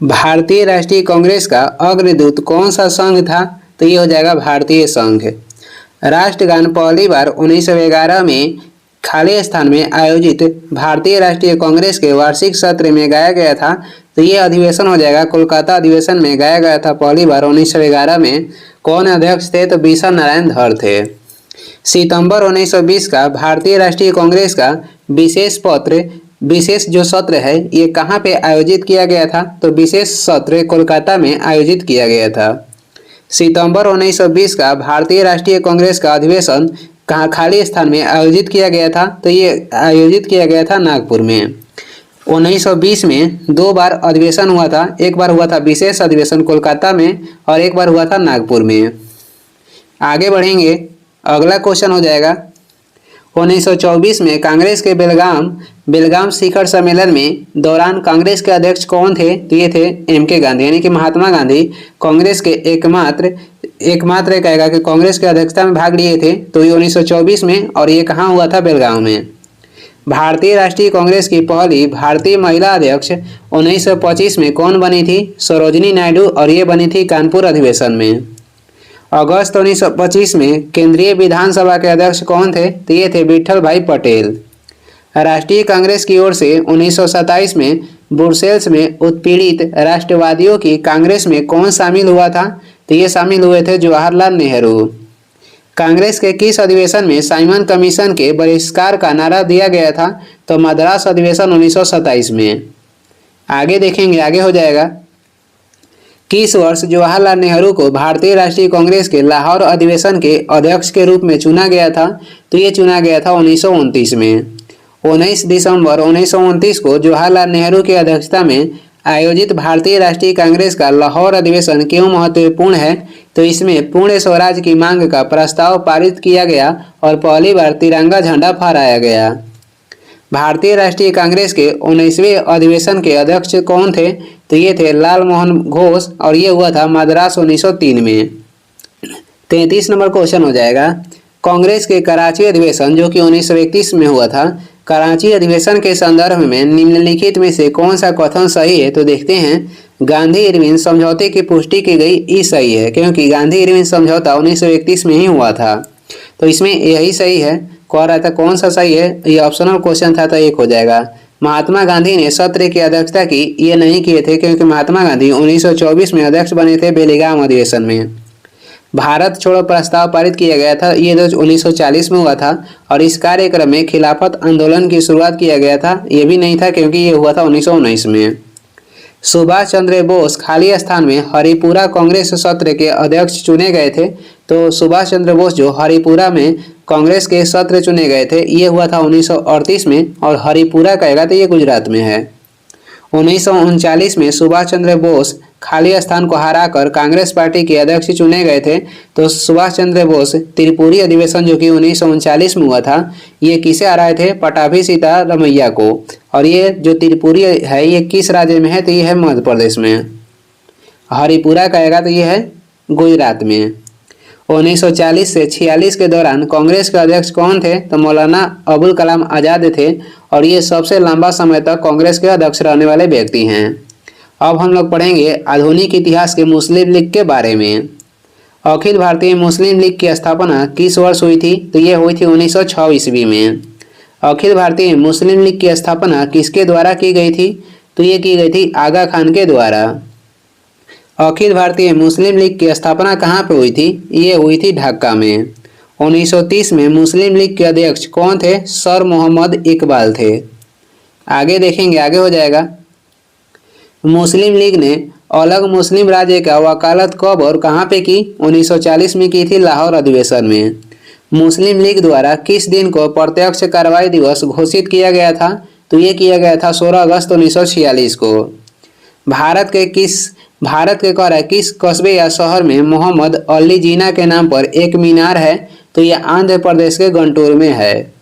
[SPEAKER 1] भारतीय राष्ट्रीय कांग्रेस का अग्रदूत कौन सा संघ था? तो ये हो जाएगा भारतीय संघ। राष्ट्रगान पहली बार 1911 में खाली स्थान में आयोजित भारतीय राष्ट्रीय कांग्रेस के वार्षिक सत्र में गाया गया था। तो ये अधिवेशन हो जाएगा कोलकाता अधिवेशन में गाया गया था पहली बार 1911 में। कौन अध्यक्ष थे? तो बीसा नारायण धर थे। सितंबर 1920 का भारतीय राष्ट्रीय कांग्रेस का विशेष जो सत्र है ये कहाँ पे आयोजित किया गया था? तो विशेष सत्र कोलकाता में आयोजित किया गया था। सितंबर 1920 का भारतीय राष्ट्रीय कांग्रेस का अधिवेशन कहाँ खाली स्थान में आयोजित किया गया था? तो ये आयोजित किया गया था नागपुर में। 1920 में 2 बार अधिवेशन हुआ था। एक बार हुआ था विशेष अधिवेशन कोलकाता में और एक बार हुआ था नागपुर में। आगे बढ़ेंगे, अगला क्वेश्चन हो जाएगा। 1924 में कांग्रेस के बेलगाम शिखर सम्मेलन में दौरान कांग्रेस के अध्यक्ष कौन थे? तो ये थे एम.के. गांधी, यानी कि महात्मा गांधी कांग्रेस के एकमात्र कहेगा कि कांग्रेस के अध्यक्षता में भाग लिए थे। तो ये 1924 में और ये कहाँ हुआ था? बेलगाम में। भारतीय राष्ट्रीय कांग्रेस की पहली भारतीय महिला अध्यक्ष 1925 में कौन बनी थी? सरोजिनी नायडू और ये बनी थी कानपुर अधिवेशन में। अगस्त 1925 में केंद्रीय विधानसभा के अध्यक्ष कौन थे? तो ये थे विट्ठल भाई पटेल। राष्ट्रीय कांग्रेस की ओर से 1927 में ब्रुसेल्स में उत्पीड़ित राष्ट्रवादियों की कांग्रेस में कौन शामिल हुआ था? तो ये शामिल हुए थे जवाहरलाल नेहरू। कांग्रेस के किस अधिवेशन में साइमन कमीशन के बहिष्कार का नारा दिया गया था? तो मद्रास अधिवेशन 1927 में। आगे देखेंगे, आगे हो जाएगा। किस वर्ष जवाहरलाल नेहरू को भारतीय राष्ट्रीय कांग्रेस के लाहौर अधिवेशन के अध्यक्ष के रूप में चुना गया था? तो ये चुना गया था 1929 में। 19 दिसंबर 1929 को जवाहरलाल नेहरू की अध्यक्षता में आयोजित भारतीय राष्ट्रीय कांग्रेस का लाहौर अधिवेशन क्यों महत्वपूर्ण है? तो इसमें पूर्ण स्वराज की मांग का प्रस्ताव पारित किया गया और पहली बार तिरंगा झंडा फहराया गया। भारतीय राष्ट्रीय कांग्रेस के 19वें अधिवेशन के अध्यक्ष कौन थे? तो ये थे लाल मोहन घोष और ये हुआ था मद्रास 1903 में। 33 नंबर क्वेश्चन हो जाएगा। कांग्रेस के कराची अधिवेशन जो कि 1931 में हुआ था, कराची अधिवेशन के संदर्भ में निम्नलिखित में से कौन सा कथन सही है? तो देखते हैं। गांधी इरविन समझौते की पुष्टि की गई, ये सही है क्योंकि गांधी इरविन समझौता 1931 में ही हुआ था, तो इसमें यही सही है। कह रहा था कौन सा सही है, ये ऑप्शनल क्वेश्चन था तो एक हो जाएगा। महात्मा गांधी ने सत्र की अध्यक्षता की, ये नहीं किए थे क्योंकि महात्मा गांधी 1924 में अध्यक्ष बने थे बेलीगाम अधिवेशन में। भारत छोड़ो प्रस्ताव पारित किया गया था, ये तो 1940 में हुआ था और इस कार्यक्रम में खिलाफत आंदोलन की शुरुआत किया गया था, ये भी नहीं था क्योंकि ये हुआ था 1919 में। सुभाष चंद्र बोस खाली स्थान में हरिपुरा कांग्रेस सत्र के अध्यक्ष चुने गए थे, तो सुभाष चंद्र बोस जो हरिपुरा में कांग्रेस के सत्र चुने गए थे, ये हुआ था 1938 में और हरिपुरा कहेगा तो ये गुजरात में है। 1939 में सुभाष चंद्र बोस खाली स्थान को हराकर कांग्रेस पार्टी के अध्यक्ष चुने गए थे, तो सुभाष चंद्र बोस त्रिपुरी अधिवेशन जो कि 1939 में हुआ था, ये किसे हराए थे? पटाभी सीतारमैया को। और ये जो त्रिपुरी है ये किस राज्य में है? तो ये है मध्य प्रदेश में। हरिपुरा कहेगा तो ये है गुजरात में। 1940 से 46 के दौरान कांग्रेस के अध्यक्ष कौन थे? तो मौलाना अबुल कलाम आज़ाद थे और ये सबसे लंबा समय तक कांग्रेस के अध्यक्ष रहने वाले व्यक्ति हैं। अब हम लोग पढ़ेंगे आधुनिक इतिहास के मुस्लिम लीग के बारे में। अखिल भारतीय मुस्लिम लीग की स्थापना किस वर्ष हुई थी? तो ये हुई थी 1906 ईस्वी में। अखिल भारतीय मुस्लिम लीग की स्थापना किसके द्वारा की गई थी? तो ये की गई थी आगा खान के द्वारा। अखिल भारतीय मुस्लिम लीग की स्थापना कहाँ पे हुई थी? ये हुई थी ढाका में। 1930 में मुस्लिम लीग के अध्यक्ष कौन थे? सर मोहम्मद इकबाल थे। आगे देखेंगे, आगे हो जाएगा। मुस्लिम लीग ने अलग मुस्लिम राज्य का वकालत कब और कहाँ पे की? 1940 में की थी लाहौर अधिवेशन में। मुस्लिम लीग द्वारा किस दिन को प्रत्यक्ष कार्रवाई दिवस घोषित किया गया था? तो ये किया गया था 16 अगस्त 1946 को। भारत के किस कस्बे या शहर में मोहम्मद अली जिन्ना के नाम पर एक मीनार है? तो ये आंध्र प्रदेश के गुंटूर में है।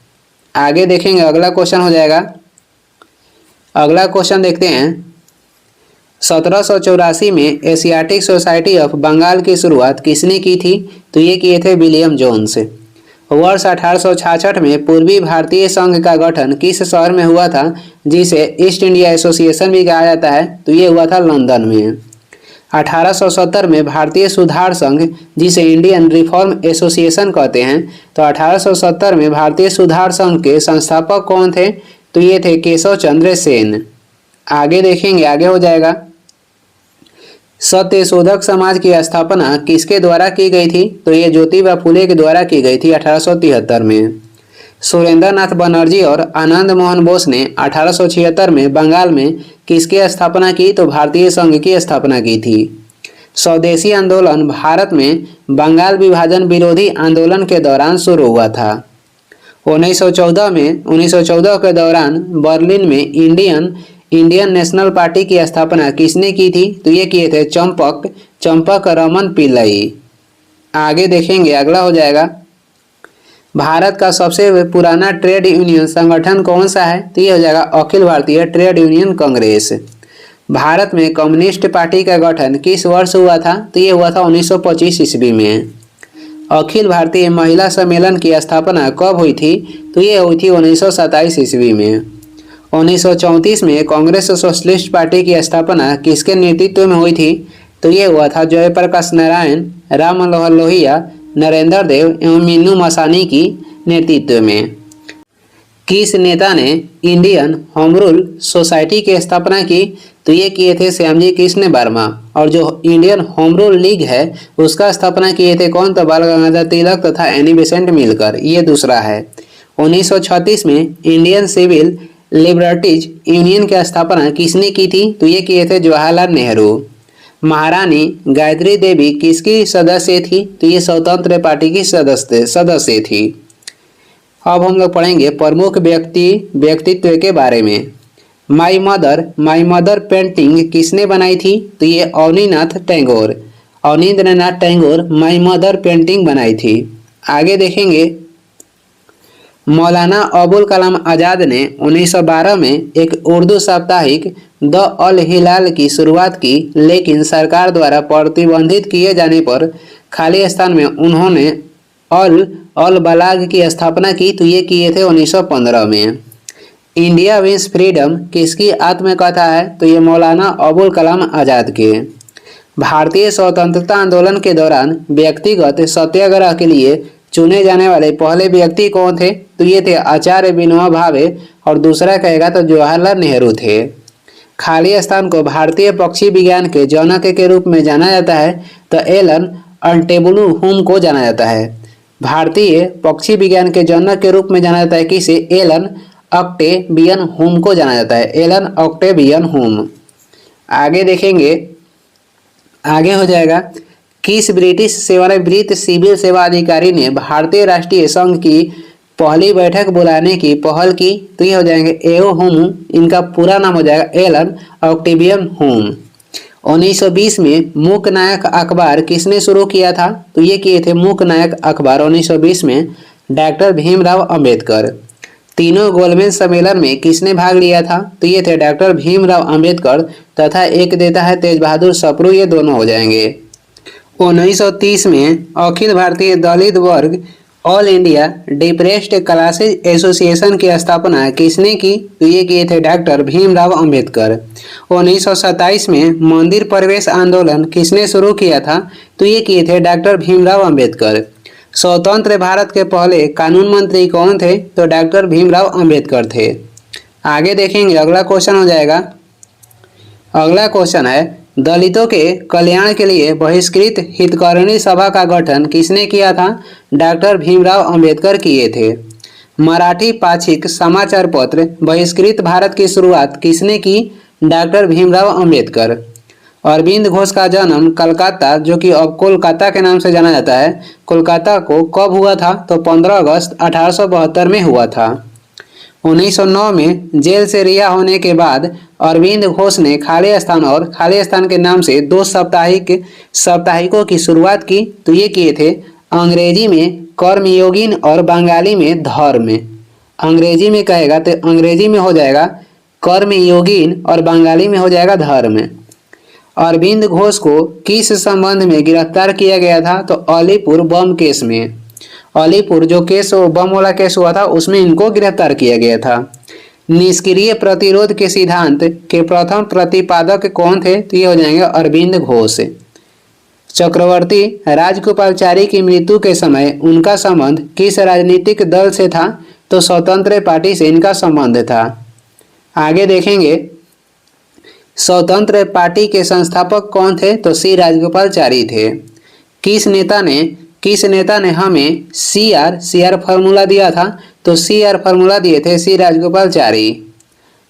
[SPEAKER 1] आगे देखेंगे, अगला क्वेश्चन हो जाएगा। अगला क्वेश्चन देखते हैं। 1784 में एशियाटिक सोसाइटी ऑफ बंगाल की शुरुआत किसने की थी? तो ये किए थे विलियम जोन्स। वर्ष 1866 में पूर्वी भारतीय संघ का गठन किस शहर में हुआ था, जिसे ईस्ट इंडिया एसोसिएशन भी कहा जाता है? तो ये हुआ था लंदन में। 1870 में भारतीय सुधार संघ, जिसे इंडियन रिफॉर्म एसोसिएशन कहते हैं, तो 1870 में भारतीय सुधार संघ के संस्थापक कौन थे? तो ये थे केशव चंद्र सेन। आगे देखेंगे, आगे हो जाएगा। सत्यशोधक समाज की स्थापना किसके द्वारा की गई थी? तो ये ज्योतिबा फुले के द्वारा की गई थी 1873 में। सुरेंद्र नाथ बनर्जी और आनंद मोहन बोस ने 1876 में बंगाल में किसकी स्थापना की? तो भारतीय संघ की स्थापना की थी। स्वदेशी आंदोलन भारत में बंगाल विभाजन विरोधी आंदोलन के दौरान शुरू हुआ था। 1914 के दौरान बर्लिन में इंडियन नेशनल पार्टी की स्थापना किसने की थी? तो ये किए थे चंपक रमन पिल्लई। आगे देखेंगे, अगला हो जाएगा। भारत का सबसे पुराना ट्रेड यूनियन संगठन कौन सा है? तो ये हो जाएगा अखिल भारतीय ट्रेड यूनियन कांग्रेस। भारत में कम्युनिस्ट पार्टी का गठन किस वर्ष हुआ था? तो ये हुआ था 1925 ईस्वी में। अखिल भारतीय महिला सम्मेलन की स्थापना कब हुई थी? तो ये हुई थी 1927 ईस्वी में। 1934 में कांग्रेस सोशलिस्ट पार्टी की स्थापना किसके नेतृत्व में हुई थी? तो ये हुआ था जयप्रकाश नारायण, राम मनोहर लोहिया, नरेंद्र देव एवं मीनू मसानी की नेतृत्व में। किस नेता ने इंडियन होम रूल सोसाइटी की स्थापना की? तो ये किए थे श्यामजी कृष्ण वर्मा। और जो इंडियन होम रूल लीग है उसका स्थापना किए थे कौन? तो बाल गंगाधर तिलक तथा एनी बेसेंट मिलकर, ये दूसरा है। 1936 में इंडियन सिविल लिबर्टीज यूनियन की स्थापना किसने की थी? तो ये किए थे जवाहरलाल नेहरू। महारानी गायत्री देवी किसकी सदस्य थी? तो ये स्वतंत्र पार्टी की सदस्य थी। अब हम लोग पढ़ेंगे प्रमुख व्यक्तित्व के बारे में। माई मदर पेंटिंग किसने बनाई थी? तो ये Abanindranath Tagore my mother painting बनाई थी। आगे देखेंगे मौलाना अबुल कलाम आज़ाद ने 1912 में एक उर्दू साप्ताहिक द अल हिलाल की शुरुआत की, लेकिन सरकार द्वारा प्रतिबंधित किए जाने पर खाली स्थान में उन्होंने अल बलाग की स्थापना की। तो ये किए थे 1915 में। इंडिया विंस फ्रीडम किसकी आत्मकथा है? तो ये मौलाना अबुल कलाम आज़ाद के। भारतीय स्वतंत्रता आंदोलन के दौरान व्यक्तिगत सत्याग्रह के लिए चुने जाने वाले पहले व्यक्ति कौन थे? तो ये थे आचार्य विनोबा भावे, और दूसरा कहेगा तो जवाहरलाल नेहरू थे। खाली स्थान को भारतीय पक्षी विज्ञान के जनक के रूप में जाना जाता है, तो एलन अल्टेब्लू हुम को जाना जाता है। भारतीय पक्षी विज्ञान के जनक के रूप में जाना जाता है किसे? एलन ऑक्टेवियन हुम को जाना जाता है, एलन ऑक्टेवियन हुम। आगे देखेंगे, आगे हो जाएगा किस ब्रिटिश सेवानिवृत्त सिविल सेवा अधिकारी ने भारतीय राष्ट्रीय संघ की पहली बैठक बुलाने की पहल की? तो ये हो जाएंगे एओ हुम, इनका पूरा नाम हो जाएगा एलन ऑक्टेवियन हुम। 1920 में मूक नायक अखबार किसने शुरू किया था? तो ये किए थे मूक नायक अखबार 1920 में डॉक्टर भीमराव अंबेडकर। तीनों गोलमेज सम्मेलन में किसने भाग लिया था? तो ये थे डॉक्टर भीमराव अंबेडकर तथा एक देता है तेज बहादुर सप्रू, ये दोनों हो जाएंगे। 1930 में अखिल भारतीय दलित वर्ग all India depressed classes association की स्थापना किसने की? तो ये किए थे डॉक्टर भीमराव अंबेडकर। 1927 में मंदिर प्रवेश आंदोलन किसने शुरू किया था? तो ये किए थे डॉक्टर भीमराव अंबेडकर। स्वतंत्र भारत के पहले कानून मंत्री कौन थे? तो डॉक्टर भीमराव अंबेडकर थे। आगे देखेंगे, अगला क्वेश्चन हो जाएगा। अगला क्वेश्चन है दलितों के कल्याण के लिए बहिष्कृत हितकारिणी सभा का गठन किसने किया था? डॉक्टर भीमराव अंबेडकर किए थे। मराठी पाक्षिक समाचार पत्र बहिष्कृत भारत की शुरुआत किसने की? डॉक्टर भीमराव अंबेडकर। अरविंद घोष का जन्म कलकत्ता, जो कि अब कोलकाता के नाम से जाना जाता है, कोलकाता को कब हुआ था? तो 15 अगस्त 1872 में हुआ था। 1909 में जेल से रिहा होने के बाद अरविंद घोष ने खाली स्थान और खाली स्थान के नाम से 2 साप्ताहिकों की शुरुआत की। तो ये किए थे अंग्रेजी में कर्मयोगिन और बंगाली में धर्म। अंग्रेजी में कहेगा तो अंग्रेजी में हो जाएगा कर्मयोगिन और बंगाली में हो जाएगा धर्म। अरविंद घोष को किस संबंध में गिरफ्तार किया गया था? तो अलीपुर बम केस में। अलीपुर जो केस बम वाला केस हुआ था उसमें इनको गिरफ्तार किया गया था। निष्क्रिय प्रतिरोध के सिद्धांत के प्रथम प्रतिपादक कौन थे? तो ये हो जाएंगे अरविंद घोष। चक्रवर्ती राजगोपालचारी की मृत्यु के समय उनका संबंध किस राजनीतिक दल से था? तो स्वतंत्र पार्टी से इनका संबंध था। आगे देखेंगे, स्वतंत्र पार्टी के संस्थापक कौन थे? तो सी राजगोपालचारी थे। किस नेता ने हमें सीआर फार्मूला दिया था? तो सीआर फार्मूला दिए थे सी राजगोपालचारी।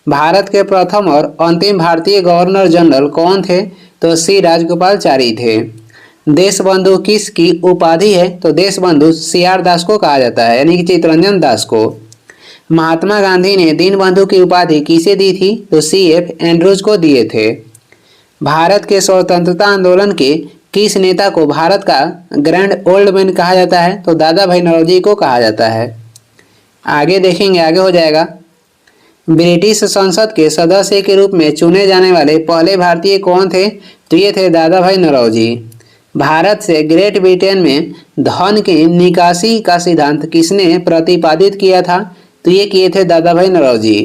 [SPEAKER 1] भारत के प्रथम और अंतिम भारतीय गवर्नर जनरल कौन थे? तो सी राजगोपालचारी थे। देशबंधु किसकी उपाधि है? तो देशबंधु सीआर दास को कहा जाता है, यानी कि चित्तरंजन दास को। महात्मा गांधी ने दीनबंधु की उपाधि किसे दी थी? तो सीएफ एंड्रूज को दिए थे। भारत के स्वतंत्रता आंदोलन के किस नेता को भारत का ग्रैंड ओल्ड मैन कहा जाता है? तो दादा भाई नौरोजी को कहा जाता है। आगे देखेंगे, आगे हो जाएगा, ब्रिटिश संसद के सदस्य के रूप में चुने जाने वाले पहले भारतीय कौन थे? तो ये थे दादा भाई नौरोजी। भारत से ग्रेट ब्रिटेन में धन की निकासी का सिद्धांत किसने प्रतिपादित किया था? तो ये किए थे Dadabhai Naoroji.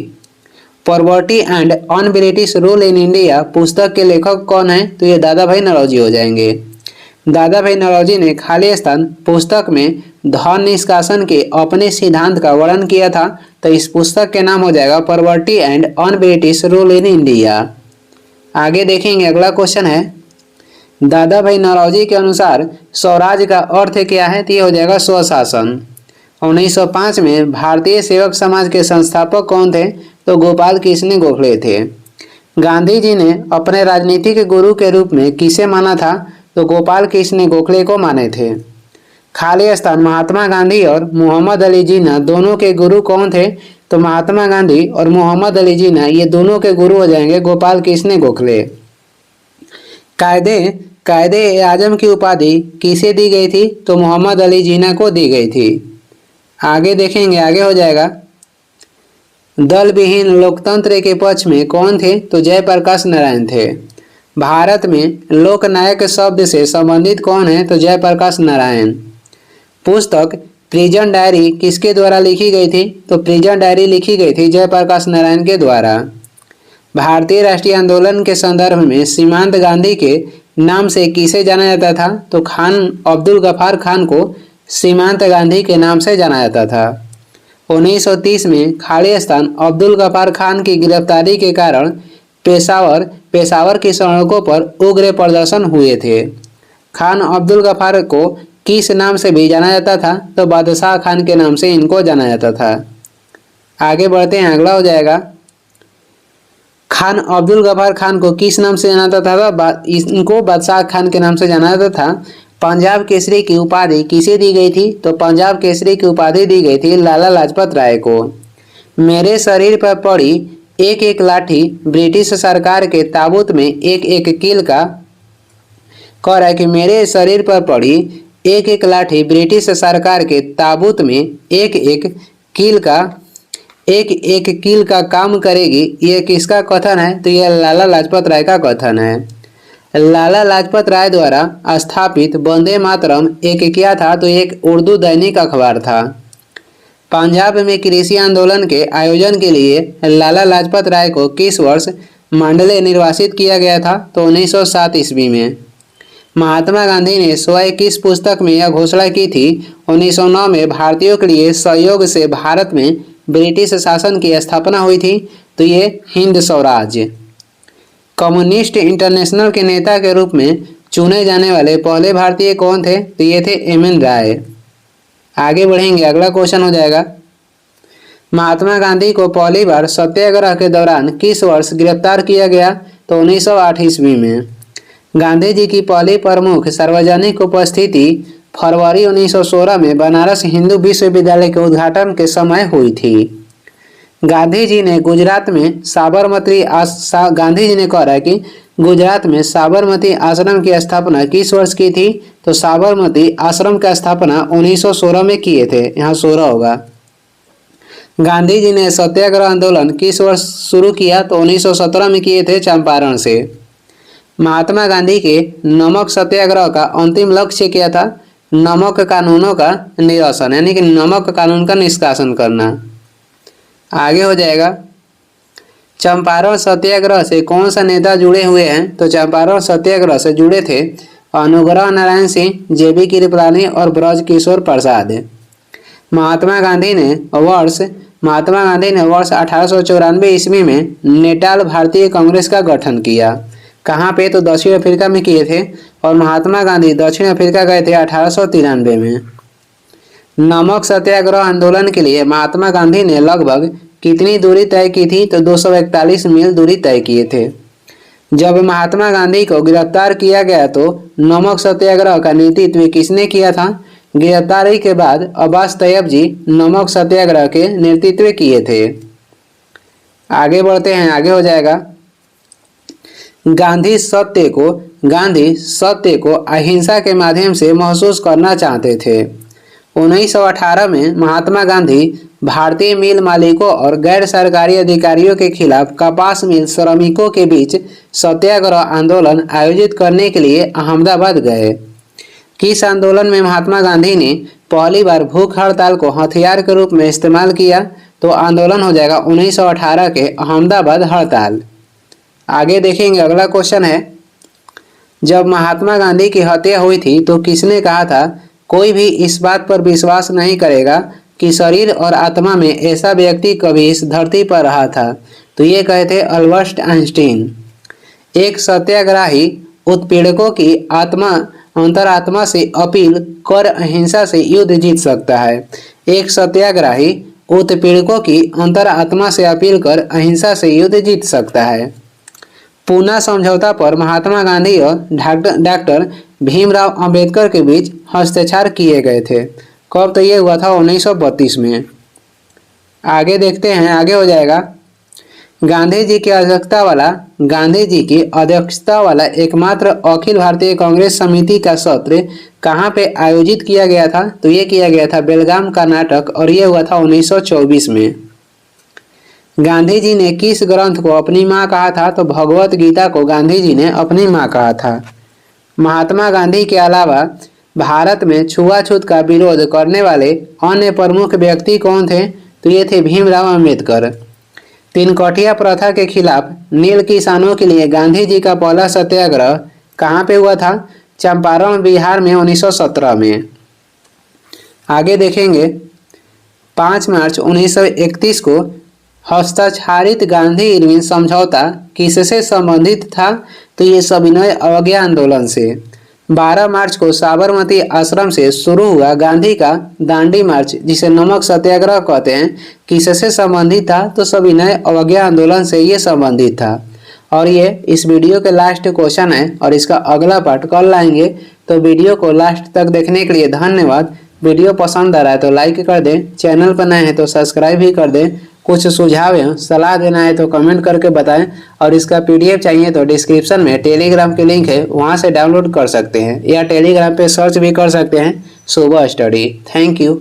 [SPEAKER 1] Poverty and un British rule in India पुस्तक के लेखक कौन है? तो ये दादा भाई नौरोजी हो जाएंगे। दादा भाई नौरोजी ने खाली स्थान पुस्तक में धन निष्कासन के अपने सिद्धांत का वर्णन किया था, तो इस पुस्तक के नाम हो जाएगा poverty and un British rule in India. आगे देखेंगे, अगला क्वेश्चन है दादा भाई नौरोजी के अनुसार स्वराज का अर्थ क्या है? तो ये हो जाएगा स्वशासन। 1905 में भारतीय सेवक समाज के संस्थापक कौन थे? तो गोपाल कृष्ण गोखले थे। गांधी जी ने अपने राजनीतिक गुरु के रूप में किसे माना था? तो गोपाल कृष्ण गोखले को माने थे। खाली स्थान महात्मा गांधी और मोहम्मद अली जिन्ना दोनों के गुरु कौन थे? तो महात्मा गांधी और मोहम्मद अली जिन्ना ये दोनों के गुरु हो जाएंगे गोपाल कृष्ण गोखले। कायदे आजम की उपाधि किसे दी गई थी? तो मोहम्मद अली जिन्ना को दी गई थी। आगे देखेंगे, आगे हो जाएगा दल विहीन लोकतंत्र के पक्ष में कौन थे? तो जयप्रकाश नारायण थे। भारत में लोकनायक शब्द से संबंधित कौन है? तो जयप्रकाश नारायण। पुस्तक प्रिजन डायरी किसके द्वारा लिखी गई थी? तो प्रिजन डायरी लिखी गई थी जयप्रकाश नारायण के द्वारा। भारतीय राष्ट्रीय आंदोलन के संदर्भ में सीमांत गांधी के नाम से किसे जाना जाता था? तो खान अब्दुल गफ्फार खान को सीमांत गांधी के नाम से जाना जाता था। 1930 में खाली स्थान अब्दुल गफ्फार खान की गिरफ्तारी के कारण पेशावर की सड़कों पर उग्र प्रदर्शन हुए थे। खान अब्दुल गफ्फार को किस नाम से भी जाना जाता था? तो बादशाह खान के नाम से इनको जाना जाता था। आगे बढ़ते हैं, अगला हो जाएगा खान अब्दुल गफ्फार खान को किस नाम से जाना जाता था? इनको बादशाह खान के नाम से जाना जाता था। पंजाब केसरी की उपाधि किसे दी गई थी? तो पंजाब केसरी की उपाधि दी गई थी लाला लाजपत राय को। मेरे शरीर पर पड़ी एक एक लाठी ब्रिटिश सरकार के ताबूत में एक एक कील का कह रहा है कि मेरे शरीर पर पड़ी एक एक लाठी ब्रिटिश सरकार के ताबूत में एक एक कील का काम करेगी। ये किसका कथन है? तो यह लाला लाजपत राय का कथन है। लाला लाजपत राय द्वारा स्थापित वंदे मातरम एक क्या था? तो एक उर्दू दैनिक अखबार था। पंजाब में कृषि आंदोलन के आयोजन के लिए लाला लाजपत राय को किस वर्ष मंडले निर्वासित किया गया था? तो 1907 ईस्वी में। महात्मा गांधी ने स्वयं किस पुस्तक में यह घोषणा की थी? 1909 में भारतीयों के लिए सहयोग से भारत में ब्रिटिश शासन की स्थापना हुई थी, तो ये हिंद स्वराज्य। कम्युनिस्ट इंटरनेशनल के नेता के रूप में चुने जाने वाले पहले भारतीय कौन थे? तो ये थे एम.एन. राय। आगे बढ़ेंगे, अगला क्वेश्चन हो जाएगा महात्मा गांधी को पहली बार सत्याग्रह के दौरान किस वर्ष गिरफ्तार किया गया? तो 1908 ईस्वी में। गांधी जी की पहली प्रमुख सार्वजनिक उपस्थिति फरवरी 1916 में बनारस हिंदू विश्वविद्यालय के उद्घाटन के समय हुई थी। गांधी जी ने गुजरात में गांधी जी ने कह रहा है कि गुजरात में साबरमती आश्रम की स्थापना किस वर्ष की थी? तो साबरमती आश्रम का स्थापना 1916 में किए थे, यहाँ 16 होगा। गांधी जी ने सत्याग्रह आंदोलन किस वर्ष शुरू किया? तो 1917 में किए थे चंपारण से। महात्मा गांधी के नमक सत्याग्रह का अंतिम लक्ष्य क्या था? नमक कानूनों का निरसन, यानी कि नमक कानून का निष्कासन करना। आगे हो जाएगा चंपारण सत्याग्रह से कौन सा नेता जुड़े हुए हैं? तो चंपारण सत्याग्रह से जुड़े थे अनुग्रह नारायण सिंह, जे.बी. कृपलानी और ब्रज किशोर प्रसाद। महात्मा गांधी ने वर्ष 1894 ईस्वी में नेटाल भारतीय कांग्रेस का गठन किया। कहाँ पे? तो दक्षिण अफ्रीका में किए थे, और महात्मा गांधी दक्षिण अफ्रीका गए थे 1893 में। नमक सत्याग्रह आंदोलन के लिए महात्मा गांधी ने लगभग कितनी दूरी तय की थी? तो 241 मील दूरी तय किए थे। जब महात्मा गांधी को गिरफ्तार किया गया तो नमक सत्याग्रह का नेतृत्व किसने किया था? गिरफ्तारी के बाद अब्बास तैयब जी नमक सत्याग्रह के नेतृत्व किए थे। आगे बढ़ते हैं, आगे हो जाएगा गांधी सत्य को अहिंसा के माध्यम से महसूस करना चाहते थे। 1918 में महात्मा गांधी भारतीय मिल मालिकों और गैर सरकारी अधिकारियों के खिलाफ कपास मिल श्रमिकों के बीच सत्याग्रह आंदोलन आयोजित करने के लिए अहमदाबाद गए। किस आंदोलन में महात्मा गांधी ने पहली बार भूख हड़ताल को हथियार के रूप में इस्तेमाल किया? तो आंदोलन हो जाएगा 1918 के अहमदाबाद हड़ताल। आगे देखेंगे, अगला क्वेश्चन है, जब महात्मा गांधी की हत्या हुई थी तो किसने कहा था कोई भी इस बात पर विश्वास नहीं करेगा कि शरीर और आत्मा में ऐसा व्यक्ति कभी इस धरती पर रहा था? तो ये कहे थे अल्बर्ट आइंस्टीन। एक सत्याग्रही उत्पीड़कों की अंतरात्मा से अपील कर अहिंसा से युद्ध जीत सकता है। एक सत्याग्रही उत्पीड़कों की अंतरात्मा से अपील कर अहिंसा से युद्ध जीत सकता है। पूना समझौता पर महात्मा गांधी और डॉक्टर भीमराव अंबेडकर के बीच हस्ताक्षर किए गए थे। कब? तो ये हुआ था 1932 में। आगे देखते हैं, आगे हो जाएगा, गांधी जी की अध्यक्षता वाला एकमात्र अखिल भारतीय कांग्रेस समिति का सत्र कहाँ पे आयोजित किया गया था? तो ये किया गया था बेलगाम कर्नाटक, और ये हुआ था 1924 में। गांधी जी ने किस ग्रंथ को अपनी माँ कहा था? तो भगवत गीता को गांधी जी ने अपनी माँ कहा था। महात्मा गांधी के अलावा भारत में छुआछूत का विरोध करने वाले अन्य प्रमुख व्यक्ति कौन थे? तो ये थे भीमराव अंबेडकर। तीनकोठिया प्रथा के खिलाफ नील किसानों के लिए गांधी जी का पहला सत्याग्रह कहाँ पे हुआ था? चंपारण बिहार में 1917 में। आगे देखेंगे, 5 मार्च 1931 को हस्ताक्षरित गांधी इरविन समझौता किससे संबंधित था? तो ये सविनय अवज्ञा आंदोलन से। 12 मार्च को साबरमती आश्रम से शुरू हुआ गांधी का दांडी मार्च, जिसे नमक सत्याग्रह कहते हैं, किससे संबंधित था? तो सविनय अवज्ञा आंदोलन से ये संबंधित था। और ये इस वीडियो के लास्ट क्वेश्चन है और इसका अगला पार्ट कल लाएंगे। तो वीडियो को लास्ट तक देखने के लिए धन्यवाद। वीडियो पसंद आ रहा है तो लाइक कर दें, चैनल पर नए हैं तो सब्सक्राइब भी कर दें। कुछ सुझाव है, सलाह देना है तो कमेंट करके बताएं, और इसका पीडीएफ चाहिए तो डिस्क्रिप्शन में टेलीग्राम की लिंक है, वहां से डाउनलोड कर सकते हैं, या टेलीग्राम पे सर्च भी कर सकते हैं सुबह स्टडी। Thank you.